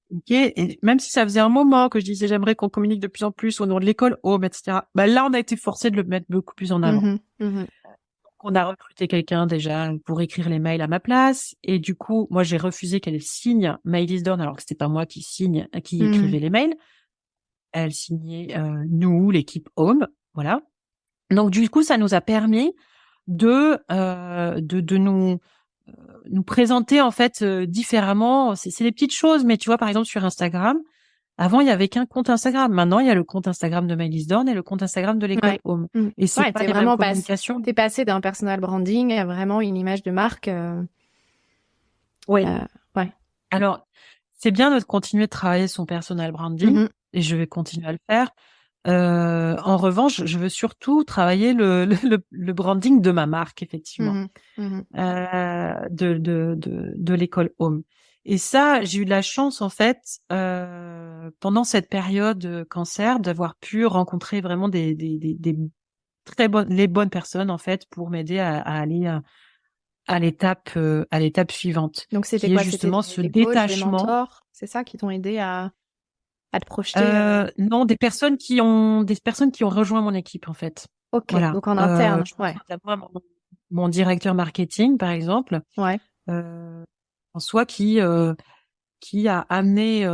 communiquée. Et même si ça faisait un moment que je disais j'aimerais qu'on communique de plus en plus au nom de l'école, etc. Là, on a été forcé de le mettre beaucoup plus en avant. On a recruté quelqu'un déjà pour écrire les mails à ma place, et du coup, moi, j'ai refusé qu'elle signe Maëlys Dorn, alors que c'était pas moi qui écrivait les mails. Elle signait nous, l'équipe Home, voilà. Donc du coup, ça nous a permis de nous présenter en fait différemment. C'est des petites choses, mais tu vois, par exemple sur Instagram, avant il y avait qu'un compte Instagram. Maintenant, il y a le compte Instagram de Maëlys Dorn et le compte Instagram de l'école Home. Et c'est pas les mêmes communications. T'es passé d'un personal branding à vraiment une image de marque. Alors, c'est bien de continuer de travailler son personal branding, et je vais continuer à le faire. En revanche, je veux surtout travailler le branding de ma marque, effectivement, de l'école Home. Et ça, j'ai eu de la chance en fait pendant cette période cancer d'avoir pu rencontrer vraiment des très bonnes les bonnes personnes en fait pour m'aider à aller à l'étape suivante, Donc, c'était qui est quoi? C'était justement ce des coachs, des détachement. mentors? C'est ça qui t'ont aidé à te projeter? Non, des personnes qui ont rejoint mon équipe en fait. Ok, Voilà. donc en interne, Je pense ouais. notamment à mon directeur marketing par exemple, Ouais. François qui a amené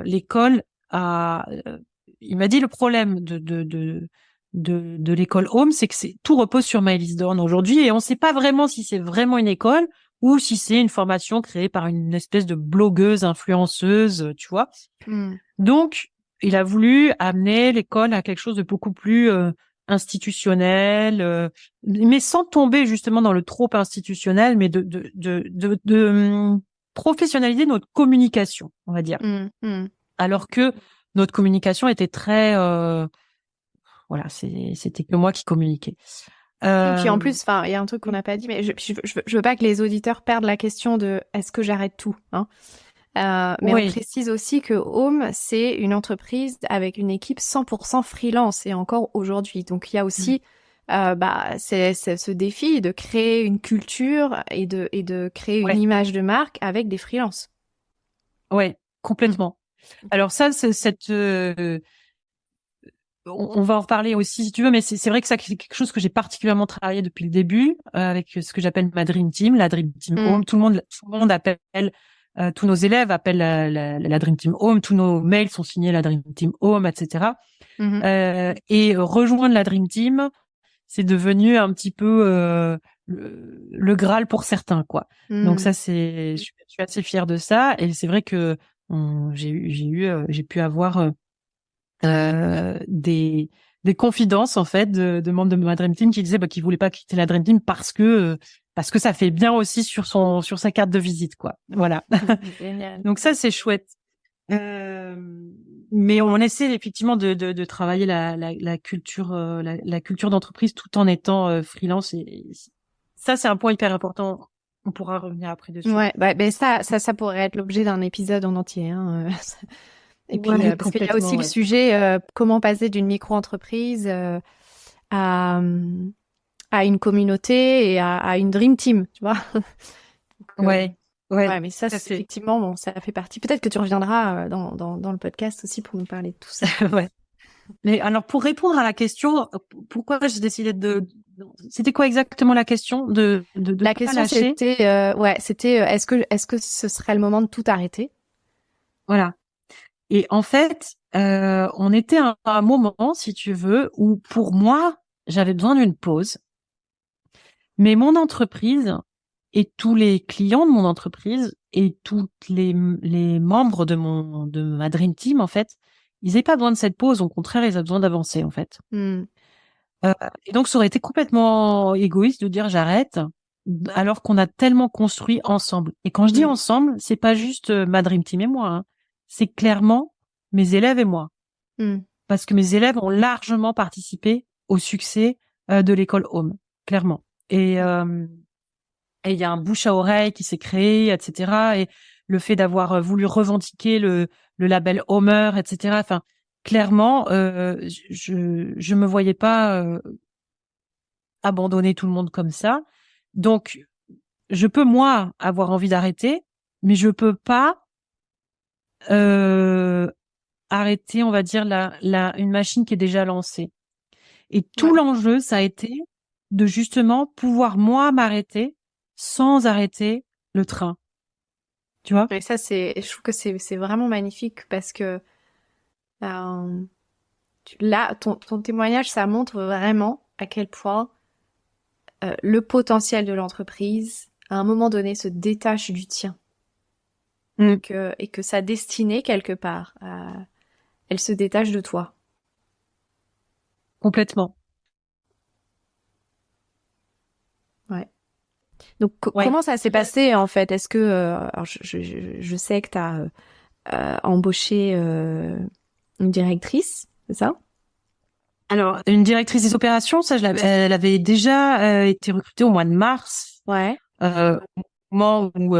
l'école à. Il m'a dit le problème de l'école Home, c'est que tout repose sur Maëlys Dorn aujourd'hui et on ne sait pas vraiment si c'est vraiment une école ou si c'est une formation créée par une espèce de blogueuse influenceuse, tu vois. Donc, il a voulu amener l'école à quelque chose de beaucoup plus institutionnel, mais sans tomber justement dans le trop institutionnel, mais de professionnaliser notre communication, on va dire. Alors que notre communication était très, voilà, c'était que moi qui communiquais. Et puis en plus, enfin, il y a un truc qu'on n'a pas dit, mais je veux pas que les auditeurs perdent la question de est-ce que j'arrête tout, hein. Mais on précise aussi que Home, c'est une entreprise avec une équipe 100% freelance et encore aujourd'hui. Donc il y a aussi c'est ce défi de créer une culture et de créer une image de marque avec des freelances. Ouais, complètement. Alors ça, c'est on va en reparler aussi si tu veux, mais c'est vrai que ça c'est quelque chose que j'ai particulièrement travaillé depuis le début avec ce que j'appelle ma Dream Team, la Dream Team Home. Tout le monde appelle, tous nos élèves appellent la Dream Team Home, tous nos mails sont signés la Dream Team Home, etc. Et rejoindre la Dream Team, c'est devenu un petit peu le Graal pour certains, quoi. Donc ça, je suis assez fière de ça, et c'est vrai que j'ai pu avoir des confidences en fait de membres de ma Dream Team qui disaient qu'ils voulaient pas quitter la Dream Team parce que ça fait bien aussi sur sa carte de visite, quoi. Voilà. Génial. Donc ça, c'est chouette. Mais on essaie effectivement de travailler la culture la culture d'entreprise tout en étant freelance, et ça c'est un point hyper important. On pourra revenir après dessus. Ouais, ça pourrait être l'objet d'un épisode en entier, hein. Et puis parce qu'il y a aussi le sujet comment passer d'une micro-entreprise à une communauté et à une dream team, tu vois. Donc, ouais, mais ça, c'est effectivement, bon, ça fait partie. Peut-être que tu reviendras dans le podcast aussi pour nous parler de tout ça. Ouais. Mais alors, pour répondre à la question, pourquoi j'ai décidé c'était quoi exactement la question la question, c'était, est-ce que ce serait le moment de tout arrêter? Voilà. Et en fait, on était à un moment, si tu veux, où pour moi, j'avais besoin d'une pause. Mais mon entreprise et tous les clients de mon entreprise et tous les membres de ma Dream Team, en fait, ils n'avaient pas besoin de cette pause. Au contraire, ils avaient besoin d'avancer, en fait. Et donc, ça aurait été complètement égoïste de dire j'arrête, alors qu'on a tellement construit ensemble. Et quand je dis ensemble, c'est pas juste ma Dream Team et moi, hein. C'est clairement mes élèves et moi. Parce que mes élèves ont largement participé au succès de l'école Home, clairement. Et il y a un bouche à oreille qui s'est créé, etc. Et le fait d'avoir voulu revendiquer le label Homer, etc. Enfin, clairement, je me voyais pas abandonner tout le monde comme ça. Donc, je peux moi avoir envie d'arrêter, mais je peux pas arrêter, on va dire une machine qui est déjà lancée. Et tout l'enjeu, ça a été de justement pouvoir moi m'arrêter sans arrêter le train. Tu vois? Et ça, je trouve que c'est vraiment magnifique parce que là, ton témoignage, ça montre vraiment à quel point le potentiel de l'entreprise, à un moment donné, se détache du tien. Et que sa destinée, quelque part, elle se détache de toi. Complètement. Ouais. Donc, comment ça s'est passé, en fait? Est-ce que... alors je sais que tu as embauché une directrice, c'est ça? Alors, une directrice des opérations, ça, elle avait déjà été recrutée au mois de mars. Ouais. moment où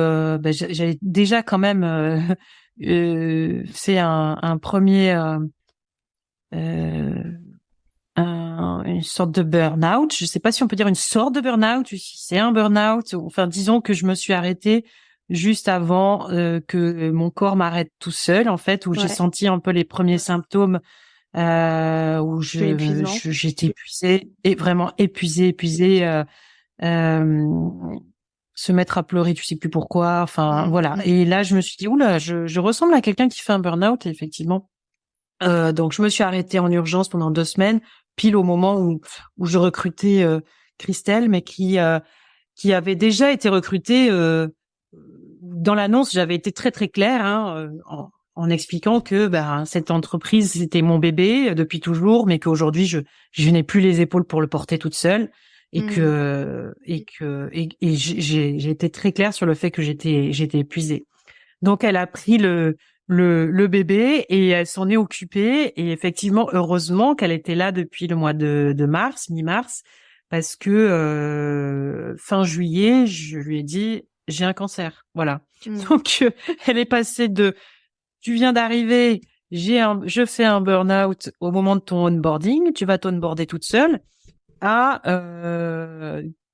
j'avais déjà quand même fait un premier une sorte de burn-out. Je sais pas si on peut dire une sorte de burn-out ou si c'est un burn-out. Enfin, disons que je me suis arrêtée juste avant que mon corps m'arrête tout seul, en fait, où j'ai senti un peu les premiers symptômes, où j'étais épuisée, et vraiment épuisée, se mettre à pleurer, tu sais plus pourquoi. Enfin, voilà. Et là, je me suis dit, oula, je ressemble à quelqu'un qui fait un burn-out, effectivement. Donc, je me suis arrêtée en urgence pendant 2 semaines, pile au moment où je recrutais Christelle, mais qui avait déjà été recrutée. Dans l'annonce, j'avais été très très claire, hein, en expliquant que cette entreprise c'était mon bébé depuis toujours, mais qu'aujourd'hui je n'ai plus les épaules pour le porter toute seule, et j'ai été très claire sur le fait que j'étais épuisée. Donc elle a pris le bébé et elle s'en est occupée, et effectivement heureusement qu'elle était là depuis le mois de mars, mi-mars, parce que fin juillet, je lui ai dit j'ai un cancer, voilà. Donc elle est passée de tu viens d'arriver, je fais un burn-out au moment de ton onboarding, tu vas t'onboarder toute seule, à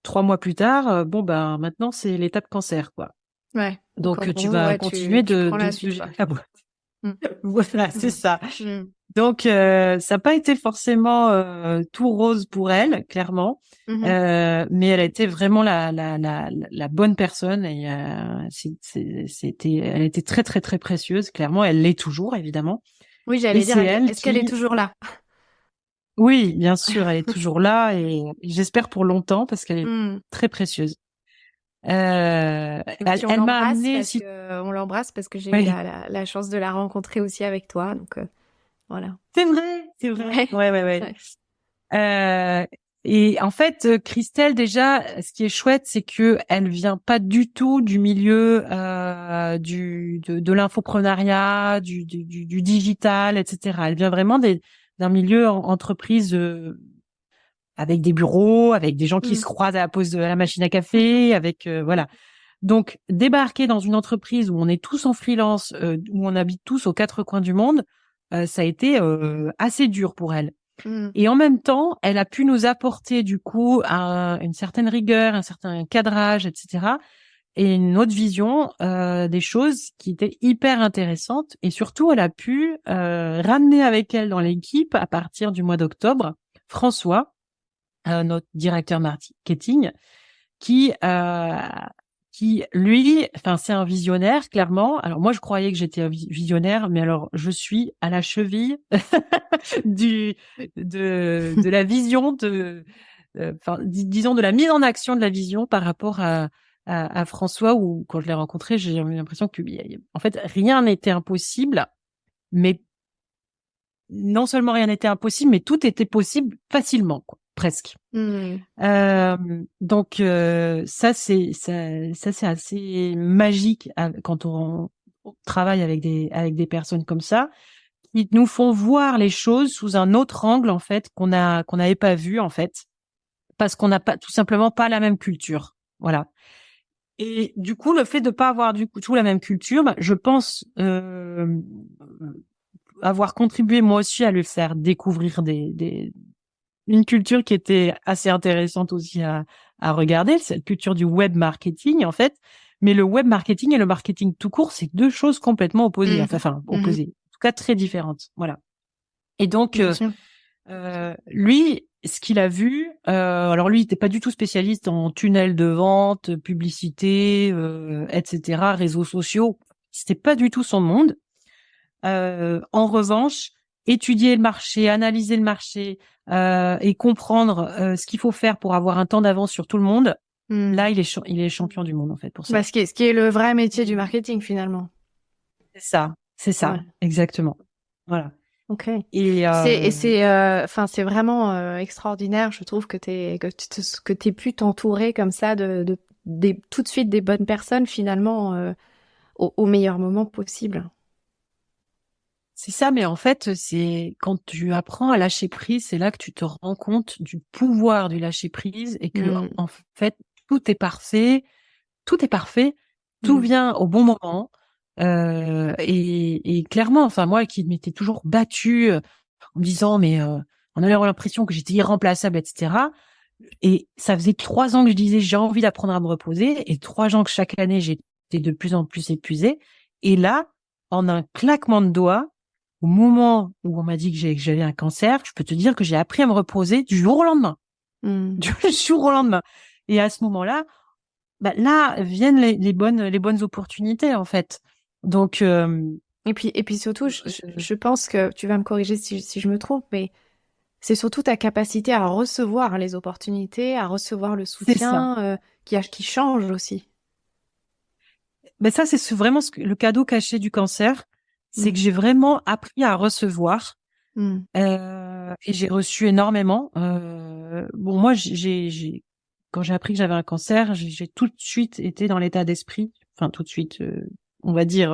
3 mois plus tard, maintenant c'est l'étape cancer, quoi. Ouais. Donc tu vas continuer de gérer la boîte. Voilà, c'est ça. Donc ça n'a pas été forcément tout rose pour elle, clairement, mais elle a été vraiment la bonne personne, et elle était très très très précieuse. Clairement, elle l'est toujours, évidemment. Oui, j'allais dire, est-ce qu'elle est toujours là? Oui, bien sûr, elle est toujours là, et j'espère pour longtemps, parce qu'elle est très précieuse. Elle m'a amené. On l'embrasse parce que j'ai eu la chance de la rencontrer aussi avec toi, donc voilà. C'est vrai. Ouais. Et en fait, Christelle, déjà, ce qui est chouette, c'est que elle vient pas du tout du milieu de l'infoprenariat, du digital, etc. Elle vient vraiment d'un milieu entreprise, avec des bureaux, avec des gens qui se croisent à la pause de la machine à café, avec voilà. Donc, débarquer dans une entreprise où on est tous en freelance, où on habite tous aux 4 coins du monde, ça a été assez dur pour elle. Et en même temps, elle a pu nous apporter du coup une certaine rigueur, un certain cadrage, etc. et une autre vision des choses qui étaient hyper intéressantes. Et surtout, elle a pu ramener avec elle dans l'équipe, à partir du mois d'octobre, François, notre directeur marketing, qui lui, enfin, c'est un visionnaire, clairement. Alors moi, je croyais que j'étais un visionnaire, mais alors je suis à la cheville de la vision, disons de la mise en action de la vision par rapport à François, où quand je l'ai rencontré, j'ai eu l'impression que en fait rien n'était impossible, mais non seulement rien n'était impossible, mais tout était possible facilement, quoi. Presque. Donc ça c'est assez magique quand on travaille avec des personnes comme ça, qui nous font voir les choses sous un autre angle, en fait, qu'on n'avait pas vu, en fait, parce qu'on n'a pas tout simplement pas la même culture. Voilà. Et du coup, le fait de pas avoir du coup tout la même culture, je pense avoir contribué moi aussi à lui faire découvrir une culture qui était assez intéressante aussi à regarder, cette culture du web marketing, en fait. Mais le web marketing et le marketing tout court, c'est 2 choses complètement opposées. Opposées. En tout cas, très différentes. Voilà. Et donc, lui, ce qu'il a vu, alors lui, il n'était pas du tout spécialiste en tunnel de vente, publicité, etc., réseaux sociaux. C'était pas du tout son monde. En revanche, étudier le marché, analyser le marché, et comprendre ce qu'il faut faire pour avoir un temps d'avance sur tout le monde, là, il est champion du monde, en fait, pour ça. Ce qui est le vrai métier du marketing, finalement. C'est ça, exactement. Voilà. Ok. Et c'est vraiment extraordinaire, je trouve, que t'aies pu t'entourer comme ça tout de suite des bonnes personnes, finalement, au meilleur moment possible. C'est ça, mais en fait, c'est quand tu apprends à lâcher prise, c'est là que tu te rends compte du pouvoir du lâcher prise, et que en fait, tout est parfait, tout est parfait, tout Mm. vient au bon moment. Et clairement, enfin moi qui m'étais toujours battue en me disant mais on avait l'impression que j'étais irremplaçable, etc. Et ça faisait 3 ans que je disais j'ai envie d'apprendre à me reposer, et 3 ans que chaque année j'étais de plus en plus épuisée. Et là, en un claquement de doigts, au moment où on m'a dit que j'avais un cancer, je peux te dire que j'ai appris à me reposer du jour au lendemain, Mm. du jour au lendemain. Et à ce moment-là, bah, là viennent les bonnes opportunités en fait. Donc Et puis surtout, je- je pense que tu vas me corriger si je me trompe, mais c'est surtout ta capacité à recevoir les opportunités, à recevoir le c'est ça. soutien qui change aussi. Mais ça, vraiment le cadeau caché du cancer, c'est Mm. que j'ai vraiment appris à recevoir. Mm. Et j'ai reçu énormément. Bon, moi, quand j'ai appris que j'avais un cancer, j'ai tout de suite été dans l'état d'esprit. Enfin, tout de suite, on va dire,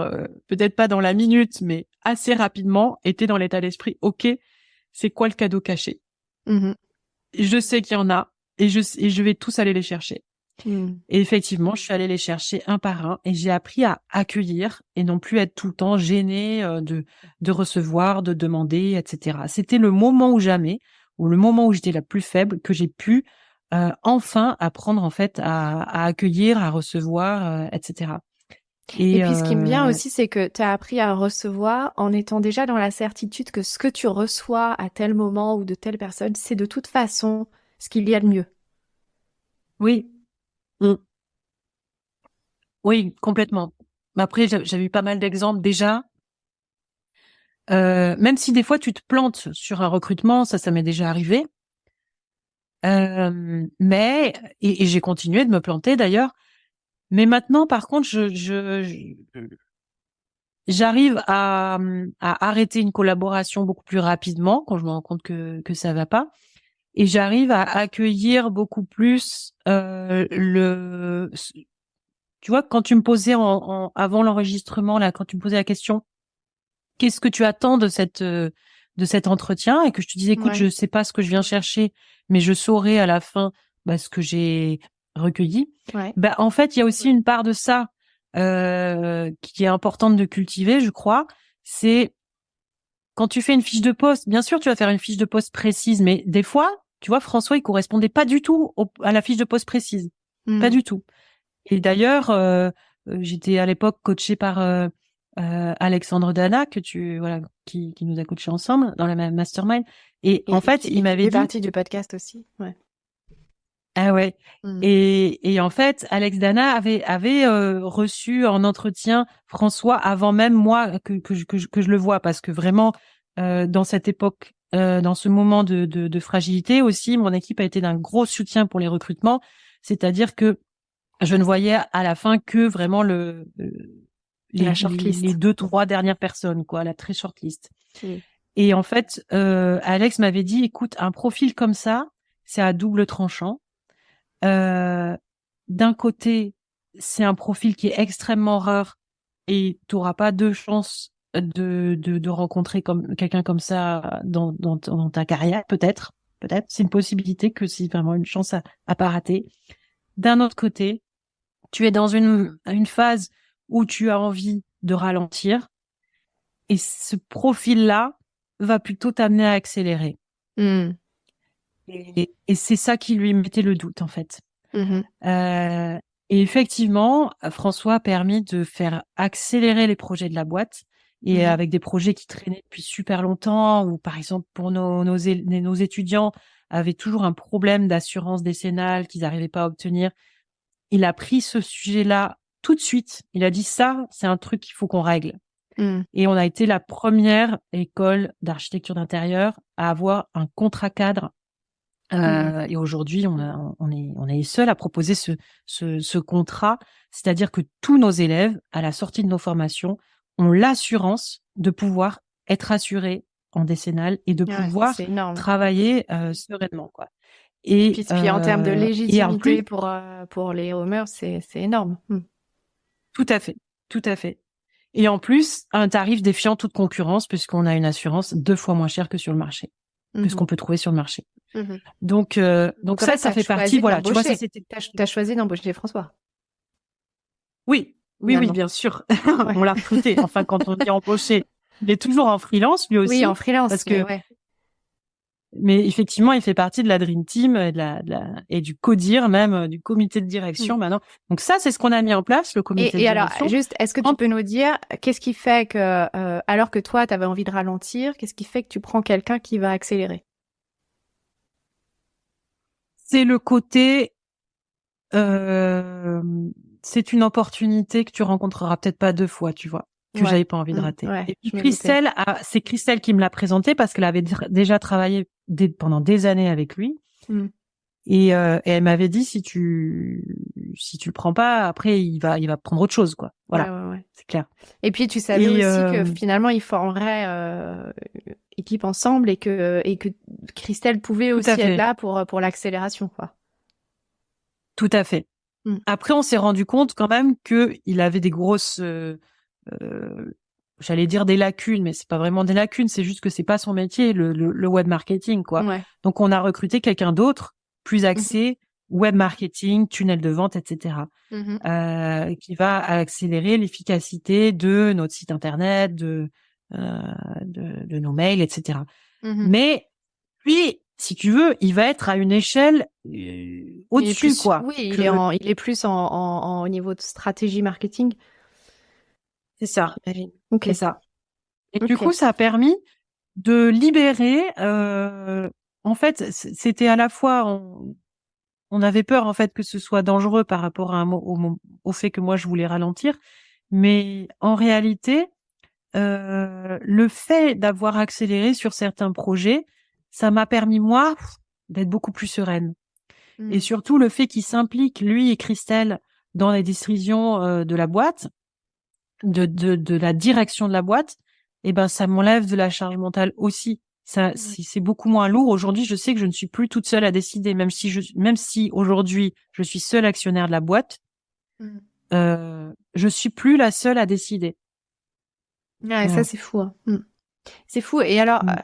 peut-être pas dans la minute, mais assez rapidement, été dans l'état d'esprit. Ok, c'est quoi le cadeau caché? Mhm. Je sais qu'il y en a, et je vais tous aller les chercher. Mm. Et effectivement, je suis allée les chercher un par un, et j'ai appris à accueillir et non plus être tout le temps gênée de recevoir, de demander, etc. C'était le moment ou jamais, ou le moment où j'étais la plus faible, que j'ai pu enfin apprendre en fait à accueillir, à recevoir, etc. Et Et puis ce qui me vient aussi, c'est que tu as appris à recevoir en étant déjà dans la certitude que ce que tu reçois à tel moment ou de telle personne, c'est de toute façon ce qu'il y a de mieux. oui, mm, oui, complètement. Mais après, j'avais eu pas mal d'exemples déjà. Même si des fois tu te plantes sur un recrutement, ça m'est déjà arrivé. Mais et j'ai continué de me planter d'ailleurs. Mais maintenant, par contre, j'arrive à arrêter une collaboration beaucoup plus rapidement quand je me rends compte que ça va pas, et j'arrive à accueillir beaucoup plus Tu vois, quand tu me posais avant l'enregistrement là, quand tu me posais la question, qu'est-ce que tu attends de cet entretien, et que je te disais, écoute, Ouais, je sais pas ce que je viens chercher, mais je saurai à la fin ce que j'ai recueilli. ouais. Bah, en fait, il y a aussi une part de ça qui est importante de cultiver, je crois. C'est quand tu fais une fiche de poste, bien sûr, tu vas faire une fiche de poste précise, mais des fois, tu vois, François, il correspondait pas du tout à la fiche de poste précise. Pas Mm. du tout. Et d'ailleurs, j'étais à l'époque coachée par Alexandre Dana, qui nous a coachés ensemble dans la même mastermind. Et en fait, il Qui m'avait fait dit, partie du podcast aussi. Ouais. ah ouais. Mm. Et en fait, Alex Dana avait reçu en entretien François avant même moi que je le vois, parce que vraiment dans cette époque, dans ce moment de fragilité aussi, mon équipe a été d'un gros soutien pour les recrutements. C'est-à-dire que je ne voyais à la fin que vraiment La les shortlist. 2, 3 dernières personnes, quoi, la très short list. Mm. Et en fait, Alex m'avait dit, écoute, un profil comme ça, c'est à double tranchant. Euh, D'un côté, c'est un profil qui est extrêmement rare, et tu n'auras pas de chance de rencontrer comme quelqu'un comme ça dans ta carrière, peut-être. Peut-être, c'est une possibilité, que c'est vraiment une chance à pas rater. D'un autre côté, tu es dans une phase où tu as envie de ralentir, et ce profil-là va plutôt t'amener à accélérer. Mm. Et c'est ça qui lui mettait le doute, en fait. Mhm. Euh, et effectivement, François a permis de faire accélérer les projets de la boîte, et Mhm. avec des projets qui traînaient depuis super longtemps, ou par exemple pour nos étudiants avaient toujours un problème d'assurance décennale qu'ils n'arrivaient pas à obtenir. Il a pris ce sujet-là tout de suite. Il a dit, ça, c'est un truc qu'il faut qu'on règle. Mm. Et on a été la première école d'architecture d'intérieur à avoir un contrat cadre. Mm. Et aujourd'hui, on est les seuls à proposer ce contrat. C'est-à-dire que tous nos élèves, à la sortie de nos formations, ont l'assurance de pouvoir être assurés en décennale, et de Ouais, ça, pouvoir c'est énorme. travailler sereinement, quoi. Puis en termes de Et en légitimité plus, pour les roamers, c'est énorme. Mm. tout à fait, tout à fait. Et en plus, un tarif défiant toute concurrence, puisqu'on a une assurance 2 fois moins chère que sur le marché, que ce Mhm. qu'on peut trouver sur le marché. Mhm. Donc Donc en ça, fait, tu ça as fait partie, choisi voilà, tu vois, ça d'embaucher. c'était. Tu as choisi d'embaucher François. Oui, oui, finalement. bien sûr. Ouais. On l'a recruté. Enfin, quand on dit embauché, il est toujours en freelance, lui Oui, aussi, en freelance, parce mais que, ouais. mais effectivement, il fait partie de la Dream Team et, et du CODIR, même, du comité de Mm. direction maintenant. Donc ça, c'est ce qu'on a mis en place, le comité de Et alors, direction. juste, est-ce que tu Quand peux nous dire, qu'est-ce qui fait que, alors que toi, tu avais envie de ralentir, qu'est-ce qui fait que tu prends quelqu'un qui va accélérer? c'est le côté, euh, c'est une opportunité que tu rencontreras peut-être pas 2 fois, tu vois, que Ouais, j'avais pas envie de rater. ouais, Et puis je me doutais. c'est Christelle qui me l'a présenté parce qu'elle avait déjà travaillé pendant des années avec lui. Mm. Et elle m'avait dit si tu le prends pas, après il va prendre autre chose, quoi. Ouais, Voilà, ouais, ouais. c'est clair. Et puis, tu savais Et aussi que finalement, ils formeraient équipe ensemble et que Christelle pouvait tout à aussi être fait, là pour l'accélération, quoi. tout à fait. Mm. Après, on s'est rendu compte quand même que il avait des grosses, j'allais dire des lacunes, mais c'est pas vraiment des lacunes, c'est juste que c'est pas son métier, le web marketing, quoi. Ouais. Donc, on a recruté quelqu'un d'autre, plus Mhm. axé web marketing, tunnel de vente, etc. Mhm. Qui va accélérer l'efficacité de notre site internet, de nos mails, etc. Mhm. Mais lui, si tu veux, il va être à une échelle Il est au-dessus, plus, quoi. oui, Que il est plus au niveau de stratégie marketing, c'est ça, j'imagine. Ok, c'est ça. Et du coup, ok. ça a permis de libérer. En fait, c'était à la fois on avait peur en fait que ce soit dangereux par rapport à au fait que moi je voulais ralentir, mais en réalité. Le fait d'avoir accéléré sur certains projets, ça m'a permis, moi, d'être beaucoup plus sereine. Et Mm. surtout, le fait qu'il s'implique, lui et Christelle, dans les décisions de la boîte, de la direction de la boîte, eh ben, ça m'enlève de la charge mentale aussi. Ça, Ouais. c'est beaucoup moins lourd. Aujourd'hui, je sais que je ne suis plus toute seule à décider, même si aujourd'hui, je suis seule actionnaire de la boîte, Mm. je suis plus la seule à décider. Ouais, ça Voilà. c'est fou, hein. Mm. C'est fou. Et alors, Mm.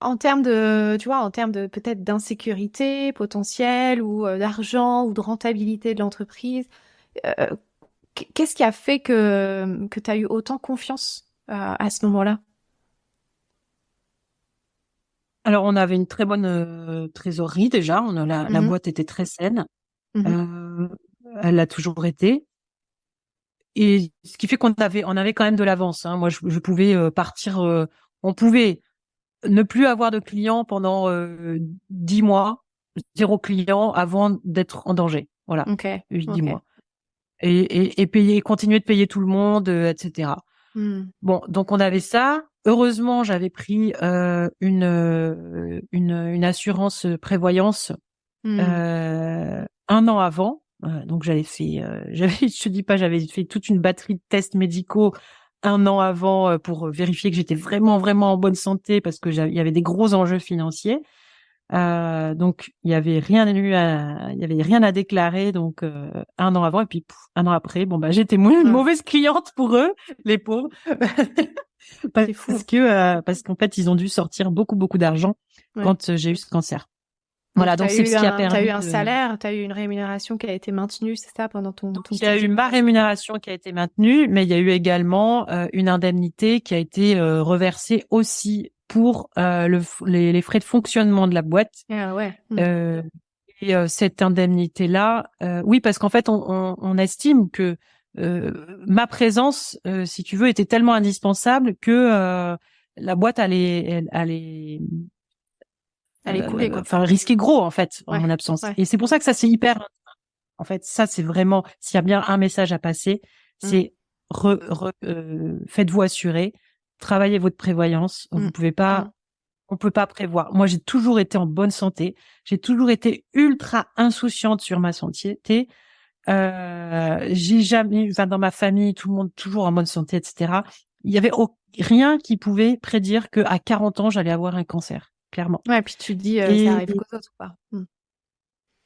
en termes de, tu vois, en termes de peut-être d'insécurité potentielle ou d'argent ou de rentabilité de l'entreprise, euh, qu'est-ce qui a fait que tu as eu autant confiance à ce moment-là? Alors, on avait une très bonne trésorerie déjà. La Mhm. boîte était très saine. Mhm. Euh, Elle l'a toujours été. Et ce qui fait on avait quand même de l'avance, hein. Moi, je pouvais partir. On pouvait ne plus avoir de clients pendant 10 mois, 0 client avant d'être en danger. Voilà, Ok, 8-10 ok. mois. Et continuer de payer tout le monde, etc. Mm. Bon, donc on avait ça. Heureusement, j'avais pris une assurance prévoyance Mm. 1 an avant. Donc j'avais fait, je te dis pas, j'avais fait toute une batterie de tests médicaux 1 an avant pour vérifier que j'étais vraiment vraiment en bonne santé parce que il y avait des gros enjeux financiers. Donc il y avait rien à déclarer. Donc 1 an avant et puis 1 an après, bon bah j'étais une Ouais, mauvaise cliente pour eux, les pauvres, c'est fou. parce qu'en fait ils ont dû sortir beaucoup d'argent Ouais. quand j'ai eu ce cancer. Donc, Voilà, donc c'est ce qui a t'as eu permis un de. salaire, t'as eu une rémunération qui a été maintenue, c'est ça, pendant Donc ton il y a eu séjour? ma rémunération qui a été maintenue, mais il y a eu également une indemnité qui a été reversée aussi pour les frais de fonctionnement de la boîte. Ah ouais. Mm. Euh, Cette indemnité-là, oui, parce qu'en fait on estime que ma présence, si tu veux, était tellement indispensable que la boîte allait Elle est coulée, quoi. enfin risquer gros en fait en Ouais, mon absence. ouais. Et c'est pour ça que ça c'est hyper. En fait, ça, c'est vraiment, s'il y a bien un message à passer, Mm. c'est faites-vous assurer, travaillez votre prévoyance. Mm. Vous pouvez Mm. pas, on peut pas prévoir. Moi, j'ai toujours été en bonne santé. J'ai toujours été ultra insouciante sur ma santé. J'ai jamais, enfin, dans ma famille, tout le monde toujours en bonne santé, etc. Il y avait rien qui pouvait prédire que à 40 ans, j'allais avoir un cancer, clairement. Ouais, puis tu te dis, ça Et arrive qu'aux autres, quoi. Mm.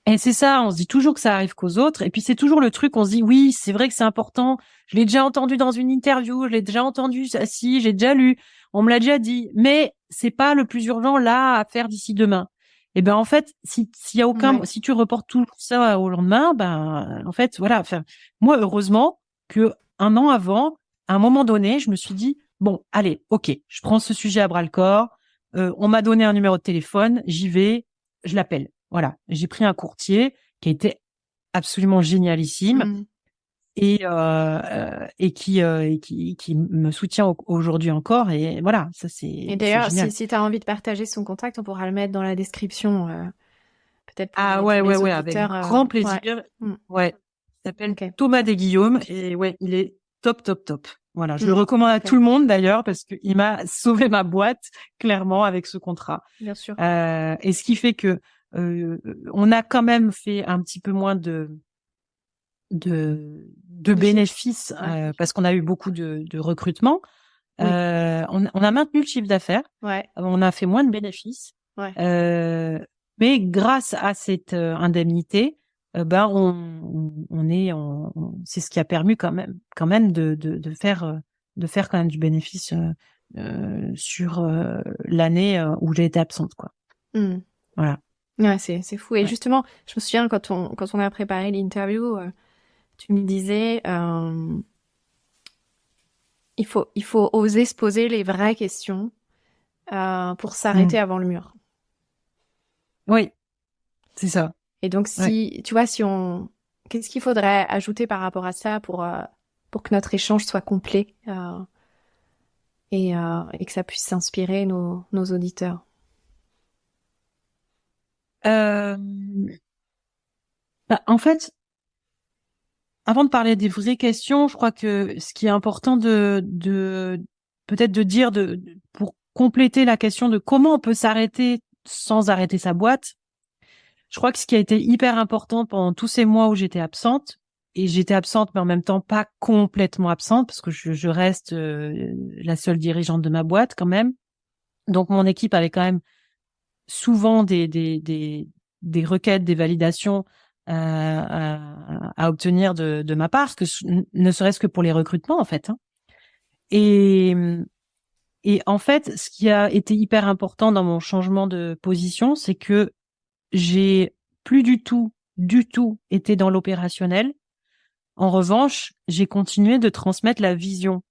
Et c'est ça, on se dit toujours que ça arrive qu'aux autres. Et puis c'est toujours le truc, on se dit oui, c'est vrai que c'est important. Je l'ai déjà entendu dans une interview, je l'ai déjà entendu, si, j'ai déjà lu, on me l'a déjà dit. Mais c'est pas le plus urgent là à faire d'ici demain. Et ben en fait, s'il y a Ouais. si tu reportes tout ça au lendemain, ben en fait voilà. Enfin, moi heureusement, que un an avant, à un moment donné, je me suis dit, bon, allez, ok, je prends ce sujet à bras le corps. On m'a donné un numéro de téléphone, j'y vais, je l'appelle. Voilà, j'ai pris un courtier qui a été absolument génialissime Mm. et qui me soutient aujourd'hui encore. Et voilà, ça Et c'est d'ailleurs, génial. si tu as envie de partager son contact, on pourra le mettre dans la description, peut-être pour Ah pour ouais, ouais, les ouais, avec auditeurs. grand Ouais. plaisir. Mm. Ouais, il s'appelle Ok. Thomas Desguillaume et ouais, il est top, top, top. Voilà, je le Mm. recommande à Ok. tout le monde d'ailleurs parce qu'il m'a sauvé ma boîte clairement avec ce contrat. Bien sûr. Et ce qui fait que on a quand même fait un petit peu moins de De chiffres. bénéfices Ouais. parce qu'on a eu beaucoup de recrutements. Oui. On a maintenu le chiffre d'affaires, Ouais. on a fait moins de bénéfices, Ouais. euh, mais grâce à cette indemnité, ben c'est ce qui a permis quand même de faire quand même du bénéfice sur l'année où j'ai été absente, quoi. Mm. Voilà. Ouais, c'est fou. Et Ouais. justement, je me souviens quand on a préparé l'interview, tu me disais, il faut oser se poser les vraies questions pour Mm. s'arrêter avant le mur. Oui, c'est ça. Et donc, Ouais. si, tu vois, qu'est-ce qu'il faudrait ajouter par rapport à ça pour que notre échange soit complet et que ça puisse s'inspirer nos auditeurs? Euh, en fait, avant de parler des vraies questions, je crois que ce qui est important de peut-être de dire pour compléter la question de comment on peut s'arrêter sans arrêter sa boîte, je crois que ce qui a été hyper important pendant tous ces mois où j'étais absente, et j'étais absente mais en même temps pas complètement absente parce que je reste la seule dirigeante de ma boîte quand même. Donc mon équipe avait quand même souvent des requêtes, des validations à obtenir de ma part, ne serait-ce que pour les recrutements en fait. Hein. Et, et en fait, ce qui a été hyper important dans mon changement de position, c'est que j'ai plus du tout été dans l'opérationnel. En revanche, j'ai continué de transmettre la vision.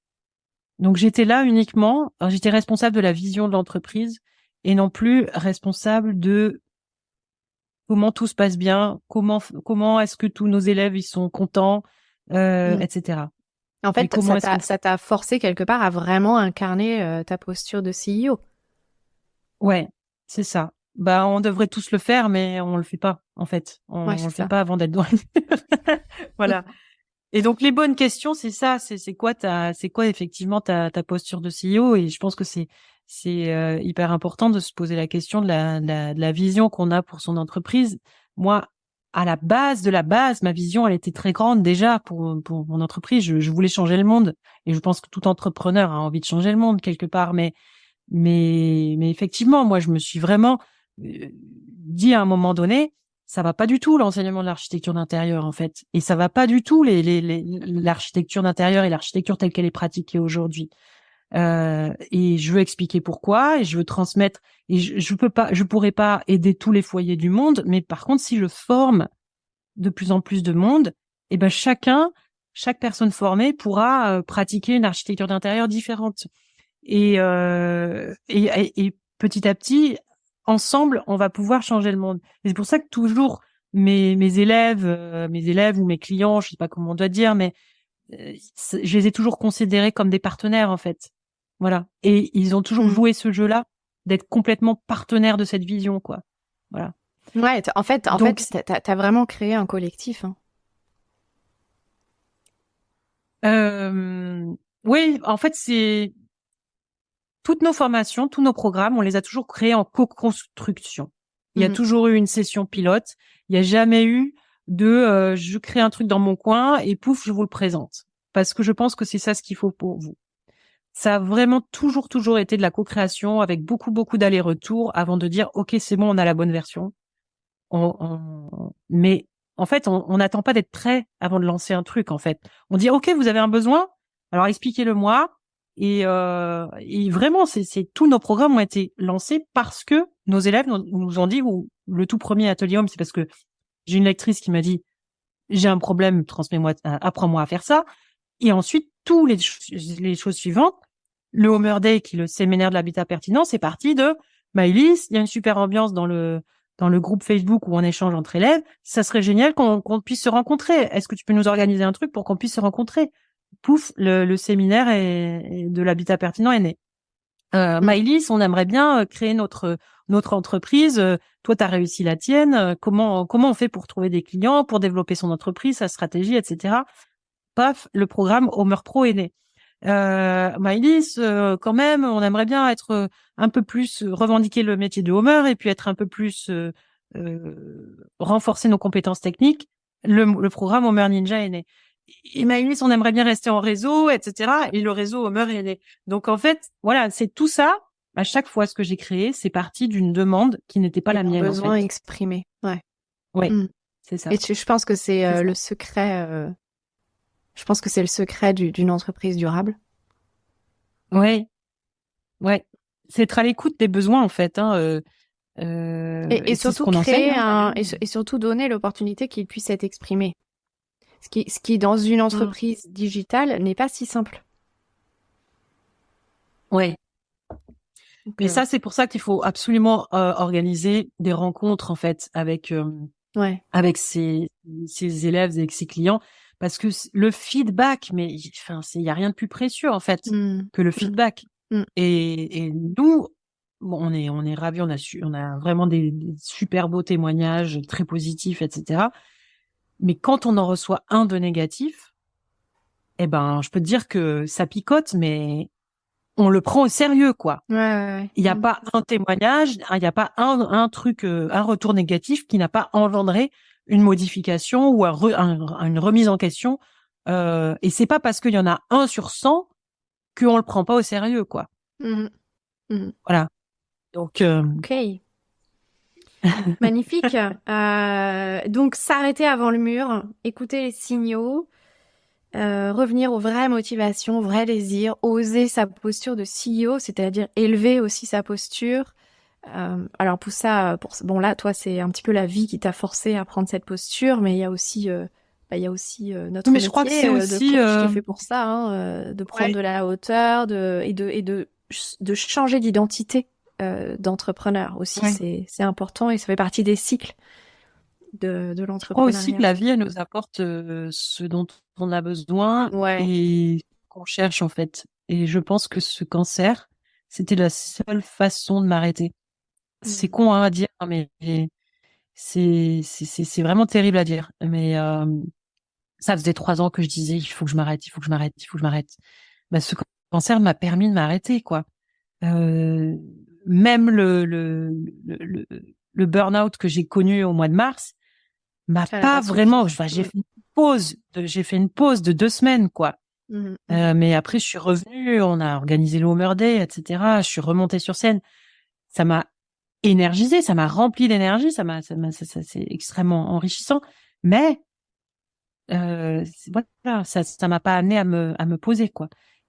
Donc j'étais là uniquement, alors, j'étais responsable de la vision de l'entreprise et non plus responsable de comment tout se passe bien, comment est-ce que tous nos élèves ils sont contents, Mm. etc. En Et fait, comment est-ce qu'on ça t'a forcé quelque part à vraiment incarner ta posture de CEO. ouais, c'est ça. Bah on devrait tous le faire, mais on le fait pas en fait. Ouais, On c'est le fait ça. pas avant d'être dans. Voilà. Et donc les bonnes questions, c'est ça, c'est quoi effectivement ta posture de CEO. Et je pense que c'est hyper important de se poser la question de la vision qu'on a pour son entreprise. Moi, à la base de la base, ma vision, elle était très grande déjà pour mon entreprise. Je voulais changer le monde, et je pense que tout entrepreneur a envie de changer le monde quelque part. Mais effectivement, moi, je me suis vraiment dit à un moment donné, ça va pas du tout l'enseignement de l'architecture d'intérieur en fait, et ça va pas du tout l'architecture d'intérieur et l'architecture telle qu'elle est pratiquée aujourd'hui. Et je veux expliquer pourquoi, et je veux transmettre. Et je pourrais pas aider tous les foyers du monde, mais par contre, si je forme de plus en plus de monde, et ben chaque personne formée pourra pratiquer une architecture d'intérieur différente. Et petit à petit, ensemble, on va pouvoir changer le monde. Et c'est pour ça que toujours mes élèves ou mes clients, je sais pas comment on doit dire, mais je les ai toujours considérés comme des partenaires en fait. Voilà. Et ils ont toujours Mm. joué ce jeu-là, d'être complètement partenaires de cette vision, quoi. Voilà. Ouais, Donc, t'as vraiment créé un collectif, hein. oui, en fait, c'est toutes nos formations, tous nos programmes, on les a toujours créés en co-construction. Il y a Mhm. toujours eu une session pilote. Il n'y a jamais eu de je crée un truc dans mon coin et pouf, je vous le présente. Parce que je pense que c'est ça ce qu'il faut pour vous. Ça a vraiment toujours été de la co-création avec beaucoup d'allers-retours avant de dire ok, c'est bon, on a la bonne version. Mais en fait, on n'attend pas d'être prêt avant de lancer un truc. En fait, on dit ok, vous avez un besoin, alors expliquez-le moi. Et vraiment, c'est tous nos programmes ont été lancés parce que nos élèves nous ont dit, ou le tout premier atelier homme, c'est parce que j'ai une lectrice qui m'a dit j'ai un problème, transmets-moi, apprends-moi à faire ça. Et ensuite, les choses suivantes, le Homer Day, qui est le séminaire de l'habitat pertinent, c'est parti de Maëlys, il y a une super ambiance dans le groupe Facebook où on échange entre élèves. Ça serait génial qu'on puisse se rencontrer. Est-ce que tu peux nous organiser un truc pour qu'on puisse se rencontrer? Pouf, le séminaire de l'habitat pertinent est né. Maëlys, on aimerait bien créer notre entreprise. Toi, tu as réussi la tienne. Comment on fait pour trouver des clients, pour développer son entreprise, sa stratégie, etc. Paf, le programme Homer Pro est né. Maëlys, quand même, on aimerait bien être un peu plus revendiquer le métier de Homer et puis être un peu plus renforcer nos compétences techniques. Le programme Homer Ninja est né. Et Maëlys, on aimerait bien rester en réseau, etc. Et le réseau Homer est né. Donc en fait, voilà, c'est tout ça. À chaque fois, ce que j'ai créé, c'est parti d'une demande qui n'était pas la mienne. Besoin en fait. exprimé. Ouais. Ouais, c'est ça. Et je pense que c'est le secret. Je pense que c'est le secret d'une entreprise durable. Ouais, ouais. C'est être à l'écoute des besoins en fait. Et c'est ce surtout qu'on enseigne. et surtout donner l'opportunité qu'il puisse être exprimé. Ce qui dans une entreprise digitale n'est pas si simple. Ouais. Donc, Mais ça, c'est pour ça qu'il faut absolument organiser des rencontres en fait avec ses élèves, avec ses clients, parce que le feedback, mais enfin, il y a rien de plus précieux en fait que le feedback. Et nous, bon, on est ravis, on a vraiment des super beaux témoignages, très positifs, etc. Mais quand on en reçoit un de négatif, eh ben, je peux te dire que ça picote, mais on le prend au sérieux, quoi. Ouais. Il n'y a pas un témoignage, il n'y a pas un truc, un retour négatif qui n'a pas engendré une modification ou une remise en question. Et c'est pas parce qu'il y en a 1 sur 100 qu'on le prend pas au sérieux, quoi. Voilà. Donc. Ok. Magnifique. Donc s'arrêter avant le mur, écouter les signaux. Revenir aux vraies motivations, aux vrais désirs, oser sa posture de CEO, c'est-à-dire élever aussi sa posture. Alors pour ça, bon là, toi, c'est un petit peu la vie qui t'a forcé à prendre cette posture, mais il y a aussi, notre Mais métier je crois que c'est aussi de coach qui est fait pour ça, de prendre de la hauteur, et de changer d'identité d'entrepreneur aussi. Ouais. C'est important et ça fait partie des cycles de Je crois aussi l'entrepreneuriat. que la vie, elle nous apporte ce dont on a besoin Ouais. et qu'on cherche en fait. Et je pense que ce cancer, c'était la seule façon de m'arrêter. C'est con à dire, mais c'est vraiment terrible à dire. Mais ça faisait 3 ans que je disais, il faut que je m'arrête, il faut que je m'arrête, il faut que je m'arrête. Bah, ce cancer m'a permis de m'arrêter, quoi. Même le burn-out que j'ai connu au mois de mars m'a pas vraiment. Enfin, j'ai fait une pause de 2 semaines, quoi. Mais après, je suis revenue, on a organisé le Homer Day, etc. Je suis remontée sur scène. Ça m'a énergisée, ça m'a rempli d'énergie, c'est extrêmement enrichissant. Mais voilà, ça m'a pas amené à me poser, quoi.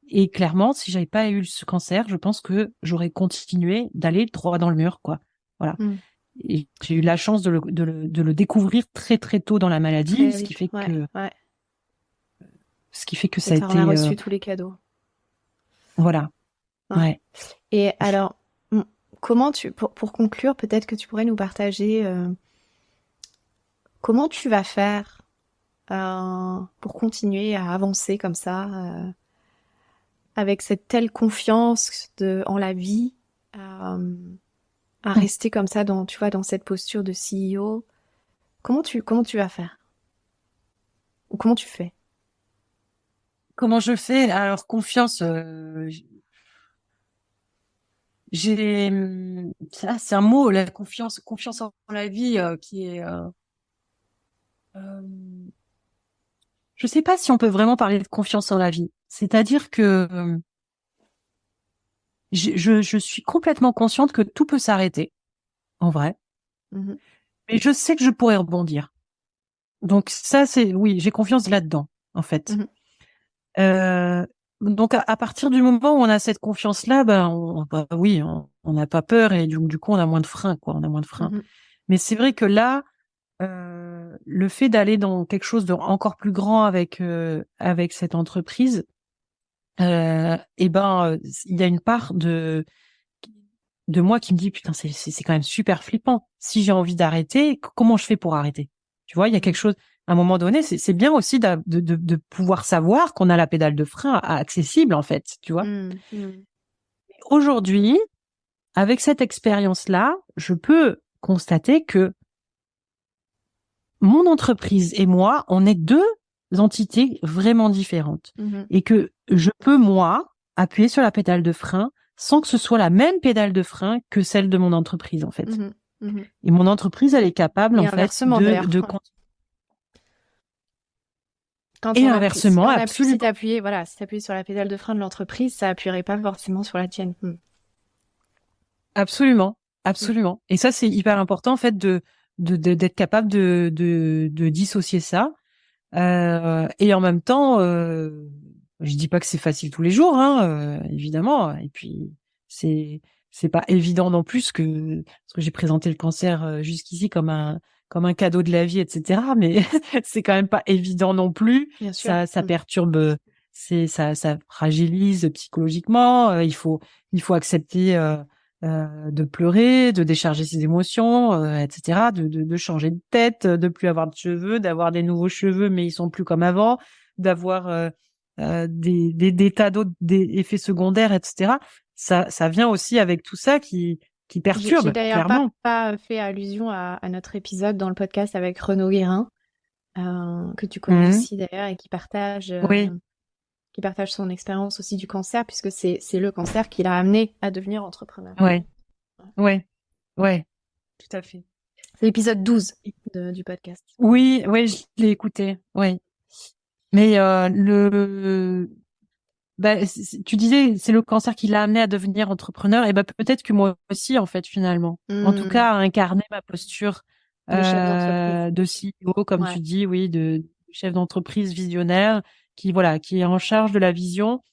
Et clairement, si j'avais pas eu ce cancer, je pense que j'aurais continué d'aller droit dans le mur, quoi. Voilà. Et j'ai eu la chance de le découvrir très très tôt dans la maladie, ce qui fait que ça a été. On a reçu tous les cadeaux. Voilà. Ouais. Et alors, comment pour conclure, peut-être que tu pourrais nous partager comment tu vas faire pour continuer à avancer comme ça, avec cette telle confiance en la vie, à rester comme ça dans cette posture de CEO. Comment tu vas faire? Ou comment tu fais? Comment je fais? Alors, confiance, ça, c'est un mot, la confiance en la vie, qui est, je sais pas si on peut vraiment parler de confiance en la vie. C'est-à-dire que je suis complètement consciente que tout peut s'arrêter, en vrai. Mais je sais que je pourrais rebondir. Donc ça, oui, j'ai confiance là-dedans, en fait. Donc à partir du moment où on a cette confiance-là, oui, on n'a pas peur et du coup on a moins de freins, quoi. On a moins de freins. Mais c'est vrai que là, le fait d'aller dans quelque chose de encore plus grand avec cette entreprise, il y a une part de moi qui me dit putain c'est quand même super flippant. Si j'ai envie d'arrêter, comment je fais pour arrêter? Tu vois, il y a quelque chose à un moment donné, c'est bien aussi de pouvoir savoir qu'on a la pédale de frein accessible en fait, tu vois. Aujourd'hui, avec cette expérience-là, je peux constater que mon entreprise et moi, on est deux entités vraiment différentes et que je peux moi appuyer sur la pédale de frein sans que ce soit la même pédale de frein que celle de mon entreprise en fait. Et mon entreprise, elle est capable en fait de Quand et on inversement, absolument. Si t'appuies sur la pédale de frein de l'entreprise, ça appuierait pas forcément sur la tienne. Absolument. Et ça, c'est hyper important en fait d'être capable de dissocier ça. Et en même temps, je dis pas que c'est facile tous les jours, évidemment. Et puis c'est pas évident non plus parce que j'ai présenté le cancer jusqu'ici comme un cadeau de la vie, etc. Mais c'est quand même pas évident non plus. Bien sûr. Ça perturbe, ça fragilise psychologiquement. Il faut accepter de pleurer, de décharger ses émotions, etc., de changer de tête, de plus avoir de cheveux, d'avoir des nouveaux cheveux mais ils sont plus comme avant, d'avoir des tas d'autres effets secondaires, etc. Ça vient aussi avec tout ça qui perturbe, J'ai d'ailleurs clairement. pas fait allusion à notre épisode dans le podcast avec Renaud Guérin, que tu connais aussi d'ailleurs, et qui partage son expérience aussi du cancer, puisque c'est le cancer qui l'a amené à devenir entrepreneur. Ouais, tout à fait. C'est l'épisode 12 du podcast. Oui, je l'ai écouté, oui. Mais tu disais, c'est le cancer qui l'a amené à devenir entrepreneur, et peut-être que moi aussi, en fait, finalement. En tout cas, à incarner ma posture de CEO, comme tu dis, oui, de chef d'entreprise visionnaire, qui est en charge de la vision.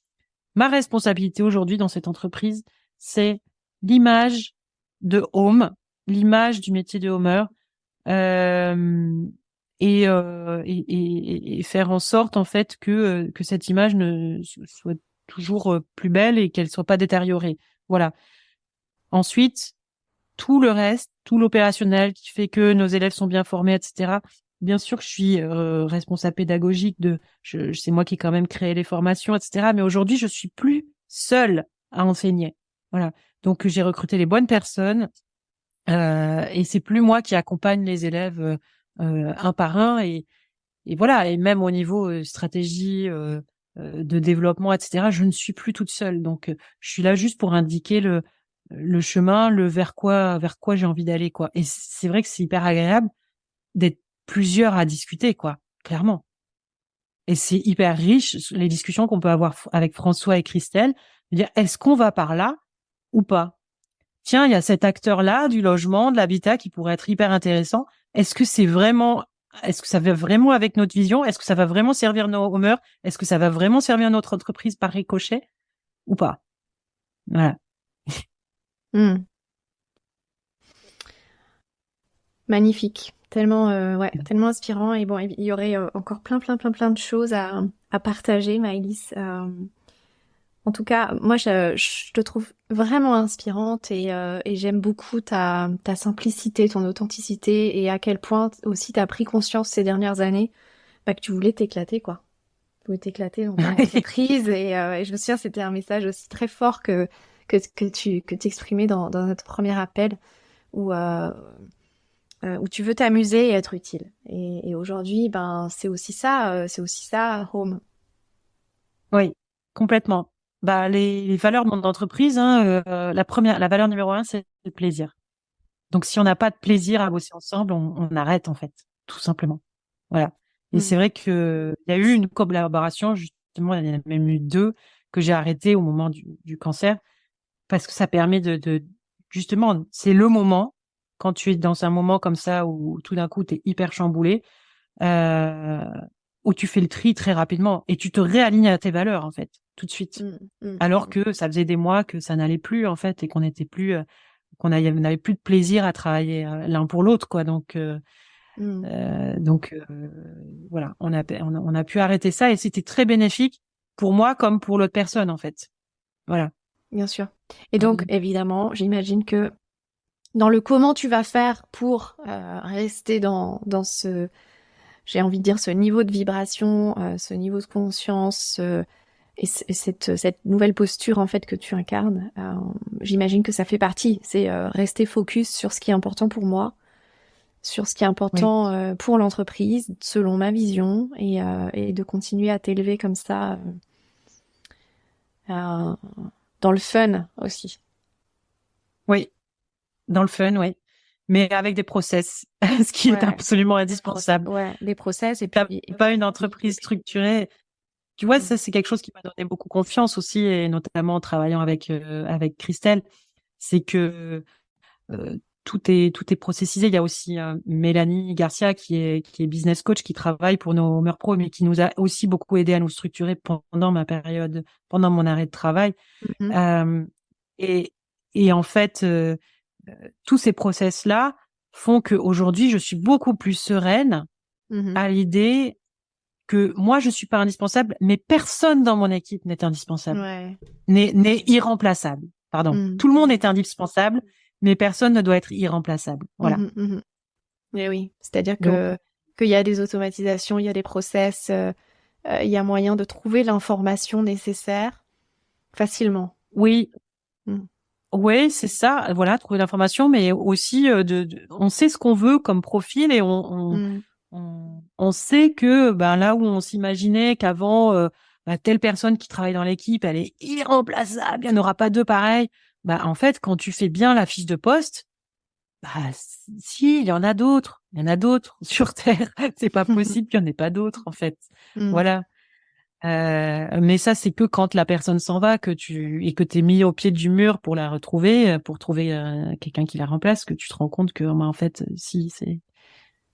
Ma responsabilité aujourd'hui dans cette entreprise, c'est l'image de Home, l'image du métier de Homer, et faire en sorte en fait que cette image ne soit toujours plus belle et qu'elle soit pas détériorée. Voilà. Ensuite, tout le reste, tout l'opérationnel qui fait que nos élèves sont bien formés, etc. Bien sûr que je suis responsable pédagogique c'est moi qui ai quand même créé les formations, etc. Mais aujourd'hui, je suis plus seule à enseigner. Voilà. Donc, j'ai recruté les bonnes personnes et c'est plus moi qui accompagne les élèves un par un et voilà. Et même au niveau stratégie de développement, etc. Je ne suis plus toute seule. Donc, je suis là juste pour indiquer le chemin, vers quoi j'ai envie d'aller, quoi. Et c'est vrai que c'est hyper agréable d'être plusieurs à discuter, quoi, clairement. Et c'est hyper riche, les discussions qu'on peut avoir avec François et Christelle, de dire, est-ce qu'on va par là ou pas? Tiens, il y a cet acteur-là du logement, de l'habitat qui pourrait être hyper intéressant. Est-ce que ça va vraiment avec notre vision? Est-ce que ça va vraiment servir nos homeurs? Est-ce que ça va vraiment servir notre entreprise par ricochet ou pas? Voilà. Magnifique, tellement tellement inspirant, et bon, il y aurait encore plein de choses à partager, Maëlys. En tout cas, moi je te trouve vraiment inspirante, et j'aime beaucoup ta simplicité, ton authenticité, et à quel point aussi t'as pris conscience ces dernières années que tu voulais t'éclater, quoi. Tu voulais t'éclater dans ton entreprise, et je me souviens, c'était un message aussi très fort que tu exprimais dans notre premier appel, où tu veux t'amuser et être utile. Et aujourd'hui, c'est aussi ça, Home. Oui, complètement. Les valeurs de mon entreprise, la valeur numéro 1, c'est le plaisir. Donc, si on n'a pas de plaisir à bosser ensemble, on arrête, en fait, tout simplement. Voilà. Et c'est vrai que il y a eu une collaboration, justement, il y en a même eu 2 que j'ai arrêtées au moment du cancer, parce que ça permet justement, c'est le moment, quand tu es dans un moment comme ça où tout d'un coup, tu es hyper chamboulé, où tu fais le tri très rapidement et tu te réalignes à tes valeurs, en fait, tout de suite. Alors que ça faisait des mois que ça n'allait plus, en fait, et qu'on n'était plus, qu'on n'avait plus de plaisir à travailler l'un pour l'autre, quoi. Donc, Donc voilà, on a pu arrêter ça et c'était très bénéfique pour moi comme pour l'autre personne en fait. Voilà. Bien sûr. Et donc, évidemment, j'imagine que dans le comment tu vas faire pour rester dans ce, j'ai envie de dire, ce niveau de vibration, ce niveau de conscience et cette nouvelle posture en fait que tu incarnes, j'imagine que ça fait partie. C'est rester focus sur ce qui est important pour moi, sur ce qui est Oui. important pour l'entreprise, selon ma vision, et de continuer à t'élever comme ça euh, dans le fun aussi. Oui, dans le fun, oui. Mais avec des process, ce qui est Ouais, absolument indispensable. ouais, des process T'as pas une entreprise structurée. Tu vois, ça, c'est quelque chose qui m'a donné beaucoup confiance aussi, et notamment en travaillant avec Christelle. C'est que tout est processisé. Il y a aussi Mélanie Garcia qui est business coach, qui travaille pour nos Meurs Pro, mais qui nous a aussi beaucoup aidé à nous structurer pendant mon arrêt de travail. Mhm, Euh, et, et en fait, tous ces process-là font qu'aujourd'hui, je suis beaucoup plus sereine mhm. à l'idée que moi, je suis pas indispensable, mais personne dans mon équipe n'est indispensable, Ouais. n'est irremplaçable. Pardon. Mhm, Tout le monde est indispensable, mais personne ne doit être irremplaçable. Voilà. mhm, mhm. Eh oui, c'est-à-dire Donc, que qu'il y a des automatisations, il y a des process, il y a moyen de trouver l'information nécessaire facilement. oui, Mhm, oui, c'est ça. Voilà, trouver l'information, mais aussi on sait ce qu'on veut comme profil et mhm, on sait que ben là où on s'imaginait qu'avant telle personne qui travaille dans l'équipe, elle est irremplaçable, il n'y en aura pas deux pareils. Bah en fait, quand tu fais bien la fiche de poste, bah si, il y en a d'autres. Il y en a d'autres sur Terre. C'est pas possible qu'il n'y en ait pas d'autres en fait. mhm. Voilà. Mais ça, c'est que quand la personne s'en va, et que t'es mis au pied du mur pour la retrouver, pour trouver quelqu'un qui la remplace, que tu te rends compte que, en fait, si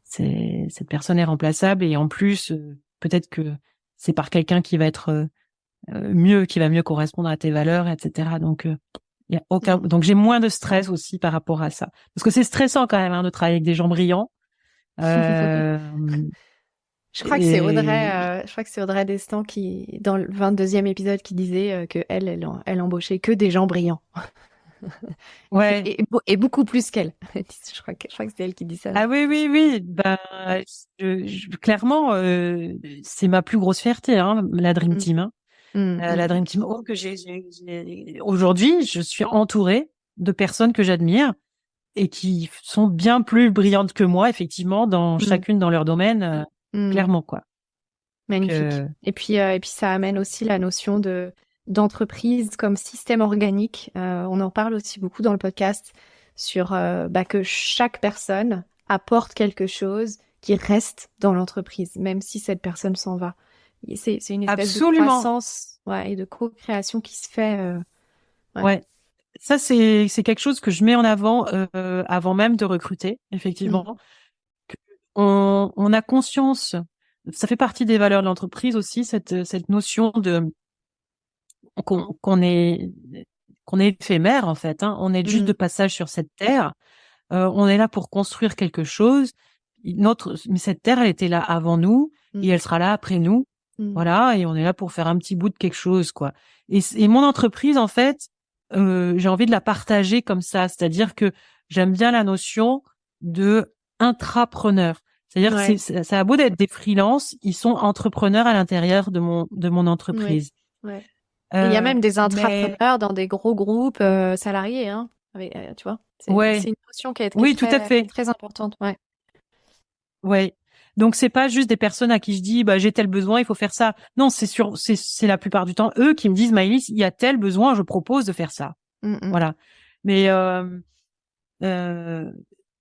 cette personne est remplaçable, et en plus, peut-être que c'est par quelqu'un qui va être qui va mieux correspondre à tes valeurs, etc. Donc, y a aucun, Mhm. donc j'ai moins de stress aussi par rapport à ça, parce que c'est stressant quand même de travailler avec des gens brillants. Euh, et Je crois que c'est Audrey Destan qui, dans le 22e épisode, qui disait que elle embauchait que des gens brillants. ouais. Et beaucoup plus qu'elle. Je crois que c'est elle qui dit ça. Ah oui, oui, oui. Ben, clairement, c'est ma plus grosse fierté, hein, la Dream Mm, Team. Hein. mm, La mm, Dream Team. Oh, aujourd'hui, je suis entourée de personnes que j'admire et qui sont bien plus brillantes que moi, effectivement, mm, chacune dans leur domaine, mm. clairement, quoi. Magnifique. Que, Et puis ça amène aussi la notion de d'entreprise comme système organique. On en parle aussi beaucoup dans le podcast sur que chaque personne apporte quelque chose qui reste dans l'entreprise, même si cette personne s'en va. Et c'est une espèce de absolument. croissance, ouais, et de co-création qui se fait. Ouais. Ouais. Ça, c'est quelque chose que je mets en avant avant même de recruter, Mm, effectivement. On a conscience, ça fait partie des valeurs de l'entreprise aussi, cette notion de qu'on est éphémère en fait. Hein. On est juste mm, de passage sur cette terre. On est là pour construire quelque chose. Mais cette terre, elle était là avant nous et mm, elle sera là après nous. mm, Voilà, et on est là pour faire un petit bout de quelque chose, quoi. Et mon entreprise, en fait, j'ai envie de la partager comme ça, c'est-à-dire que j'aime bien la notion de intrapreneur. C'est-à-dire que ouais, ça a beau d'être des freelances, ils sont entrepreneurs à l'intérieur de mon ouais, entreprise. ouais. Et il y a Euh, même des mais intrapreneurs dans des gros groupes salariés, hein, tu vois. C'est ouais, une notion qui est oui, tout à fait. très importante. Ouais. Ouais. Donc c'est pas juste des personnes à qui je dis bah j'ai tel besoin, il faut faire ça. Non, c'est la plupart du temps eux qui me disent Maëlys, il y a tel besoin, je propose de faire ça. Mm, mm, Voilà. Mais euh,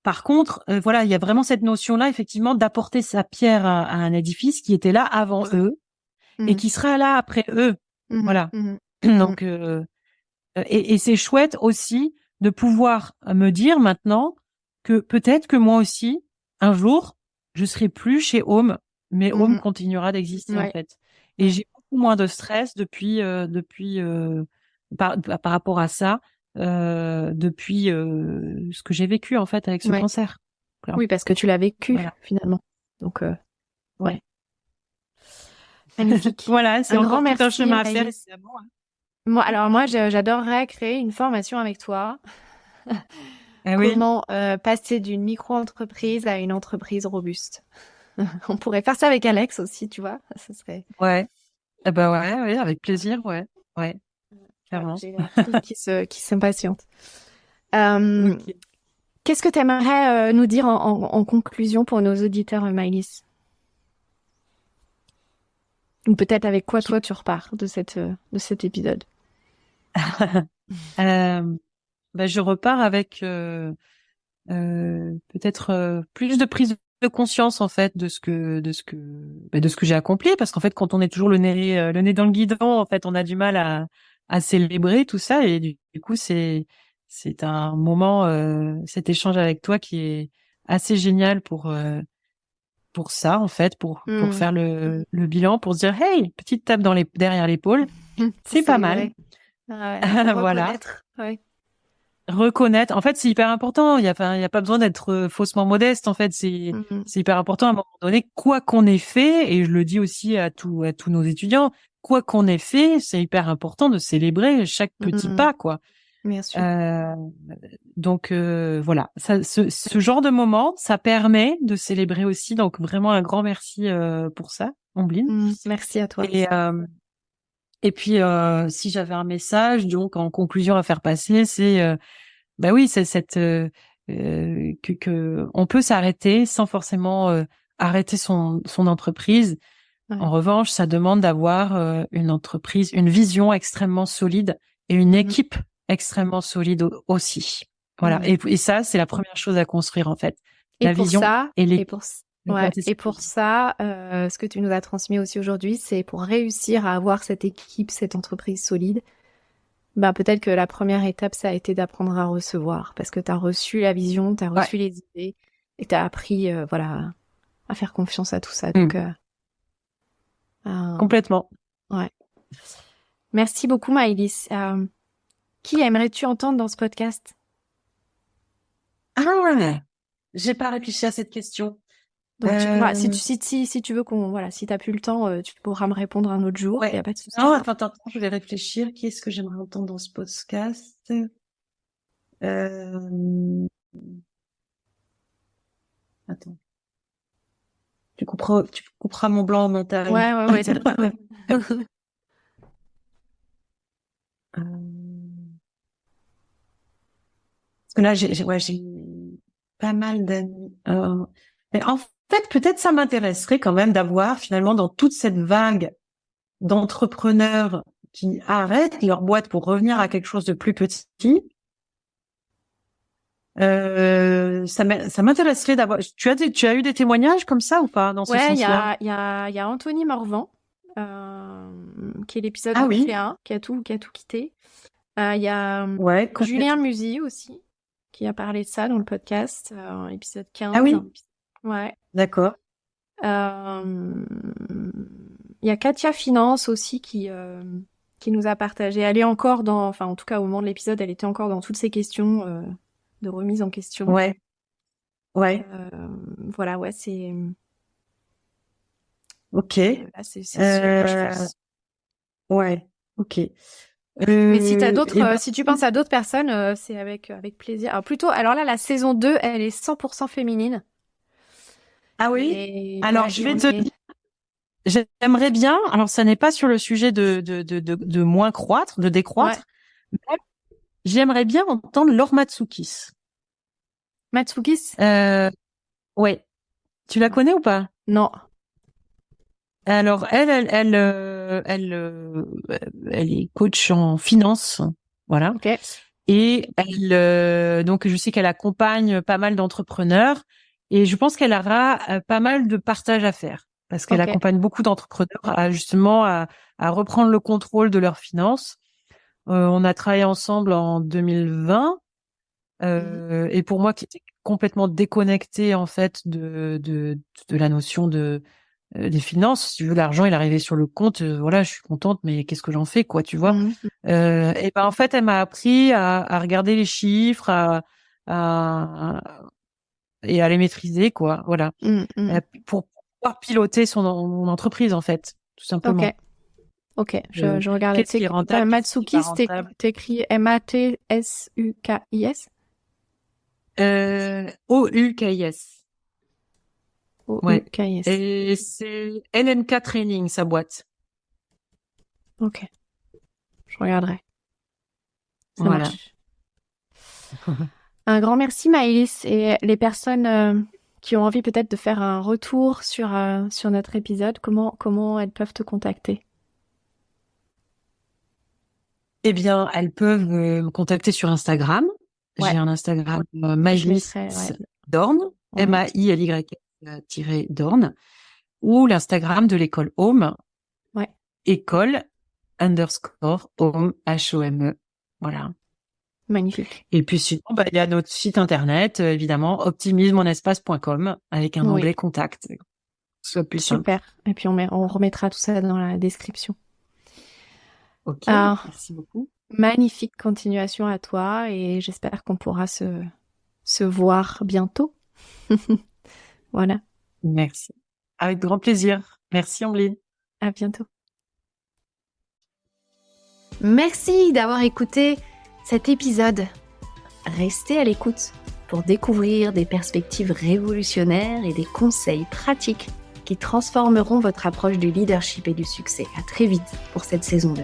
par contre, voilà, il y a vraiment cette notion-là effectivement d'apporter sa pierre à un édifice qui était là avant eux et mm, qui sera là après eux. mhm, Voilà. mhm, mhm, Donc et c'est chouette aussi de pouvoir me dire maintenant que peut-être que moi aussi, un jour, je serai plus chez Home, mais Home mhm. continuera d'exister en Ouais, fait. Et ouais, j'ai beaucoup moins de stress par rapport à ça, depuis ce que j'ai vécu en fait avec ce ouais. cancer. clairement. Oui, parce que tu l'as vécu, Voilà. finalement. Donc, Ouais. magnifique. Voilà, c'est Un grand encore tout un merci, chemin à faire. Maëlys. Et c'est bon, hein. Moi, j'adorerais créer une formation avec toi. Ah oui. Comment passer d'une micro-entreprise à une entreprise robuste. On pourrait faire ça avec Alex aussi, tu vois. Ce serait... Ouais. Eh ben ouais, avec plaisir, ouais. Ouais, Voilà, clairement. j'ai la fille qui s'impatiente. Euh, Ok. Qu'est-ce que tu aimerais nous dire en conclusion pour nos auditeurs, Maëlys? Ou peut-être avec quoi toi tu repars de cet épisode? Je repars avec peut-être plus de prise de conscience en fait de ce que j'ai accompli, parce qu'en fait quand on est toujours le nez dans le guidon, en fait on a du mal à célébrer tout ça, et du coup c'est un moment, cet échange avec toi qui est assez génial pour ça en fait, pour Hmm. faire le bilan, pour se dire hey, petite tape derrière l'épaule, Pour c'est pas mal. célébrer. Ah ouais, pour Voilà. reconnaître. Ouais. Reconnaître, en fait, c'est hyper important. Il y a pas besoin d'être faussement modeste. En fait, Mhm. c'est hyper important à un moment donné, quoi qu'on ait fait. Et je le dis aussi à tous nos étudiants, quoi qu'on ait fait, c'est hyper important de célébrer chaque petit Mhm. pas, quoi. Bien sûr. Euh, donc voilà, ce genre de moment, ça permet de célébrer aussi. Donc vraiment un grand merci pour ça, Ombline. Merci à toi. Et et puis si j'avais un message, donc en conclusion à faire passer, c'est bah oui, c'est cette que on peut s'arrêter sans forcément arrêter son entreprise. Ouais. En revanche, ça demande d'avoir une entreprise, une vision extrêmement solide et une Mhm. équipe extrêmement solide aussi. Voilà. Mhm. Et ça, c'est la première chose à construire en fait. Et La pour vision ça, et et l'équipe. pour, ouais, et pour ça, ce que tu nous as transmis aussi aujourd'hui, c'est pour réussir à avoir cette équipe, cette entreprise solide. Ben, peut-être que la première étape, ça a été d'apprendre à recevoir, parce que tu as reçu la vision, tu as Ouais. reçu les idées, et tu as appris, voilà, à faire confiance à tout ça. Mm. Donc, Complètement. ouais. Merci beaucoup, Maëlys. Qui aimerais-tu entendre dans ce podcast? Ah ouais. J'ai pas réfléchi à cette question. Donc, tu pourras, si tu veux voilà, si t'as plus le temps, tu pourras me répondre un autre jour. Il n'y Ouais. a pas de souci. Non, attends, je vais réfléchir. Qui est-ce que j'aimerais entendre dans ce podcast? Euh... Attends. Tu couperas mon blanc au montage. Ouais, ouais, ouais. Euh, Parce que là, j'ai pas mal d'amis. Mais en fait, peut-être ça m'intéresserait quand même d'avoir finalement dans toute cette vague d'entrepreneurs qui arrêtent leur boîte pour revenir à quelque chose de plus petit. Ça m'intéresserait d'avoir. Tu as eu des témoignages comme ça ou pas dans ce Ouais, sens-là? il y a Anthony Morvan, qui est l'épisode Ah oui, 21, qui a tout quitté. Il y a ouais, Julien complètement. Musy aussi, qui a parlé de ça dans le podcast, épisode Ah 15. oui, Ouais. d'accord. Il y a Katia Finance aussi qui nous a partagé. Elle est encore enfin en tout cas au moment de l'épisode, elle était encore dans toutes ces questions de remise en question. Ouais, ouais, Voilà, ouais, c'est ok. là, c'est ceux à qui je pense. Ouais, ok. Mais si t'as Eh ben, si tu penses à d'autres personnes, c'est avec plaisir. Alors là, la saison 2, elle est 100% féminine. ah oui. Et Alors, ouais, je vais te dire, j'aimerais bien. Alors, ça n'est pas sur le sujet de moins croître, de ouais. décroître. Mais j'aimerais bien entendre Laure Matsoukas. Matsukis? Ouais. Tu la connais ou pas? Non. Alors, elle est coach en finance, voilà. Ok. Et donc, je sais qu'elle accompagne pas mal d'entrepreneurs, et je pense qu'elle aura pas mal de partage à faire, parce qu'elle Ok. accompagne beaucoup d'entrepreneurs à reprendre le contrôle de leurs finances. On a travaillé ensemble en 2020, Mhm. et pour moi, qui était complètement déconnectée en fait de la notion des finances. Si tu veux, l'argent, il arrivait sur le compte, voilà, je suis contente, mais qu'est-ce que j'en fais, quoi, tu vois? Mhm. Et ben en fait, elle m'a appris à regarder les chiffres, à et à les maîtriser, quoi. Voilà. Pour pouvoir piloter son entreprise, en fait, tout simplement. Ok, je regardais. Qu'est-ce qui est rentable, Matsukis, t'écris Matsukis. OUKIS. Ouais. OUKIS. Et c'est LNK Training, sa boîte. Ok. Je regarderai. Ça Voilà. marche. Un grand merci, Maëlys. Et les personnes qui ont envie peut-être de faire un retour sur notre épisode, comment elles peuvent te contacter? Eh bien, elles peuvent me contacter sur Instagram. Ouais. J'ai un Instagram Maëlys Dorn, MAILY-Dorn, ou l'Instagram de l'école Home, école_home, HOME. Voilà. Magnifique. Et puis sinon, il y a notre site internet, évidemment, optimismemonespace.com, avec un onglet contact. Soit plus simple. Super. Et puis on remettra tout ça dans la description. Ok, merci beaucoup. Magnifique continuation à toi et j'espère qu'on pourra se voir bientôt. Voilà. Merci. Avec grand plaisir. Merci, Ambline. À bientôt. Merci d'avoir écouté cet épisode. Restez à l'écoute pour découvrir des perspectives révolutionnaires et des conseils pratiques qui transformeront votre approche du leadership et du succès. À très vite pour cette saison 2.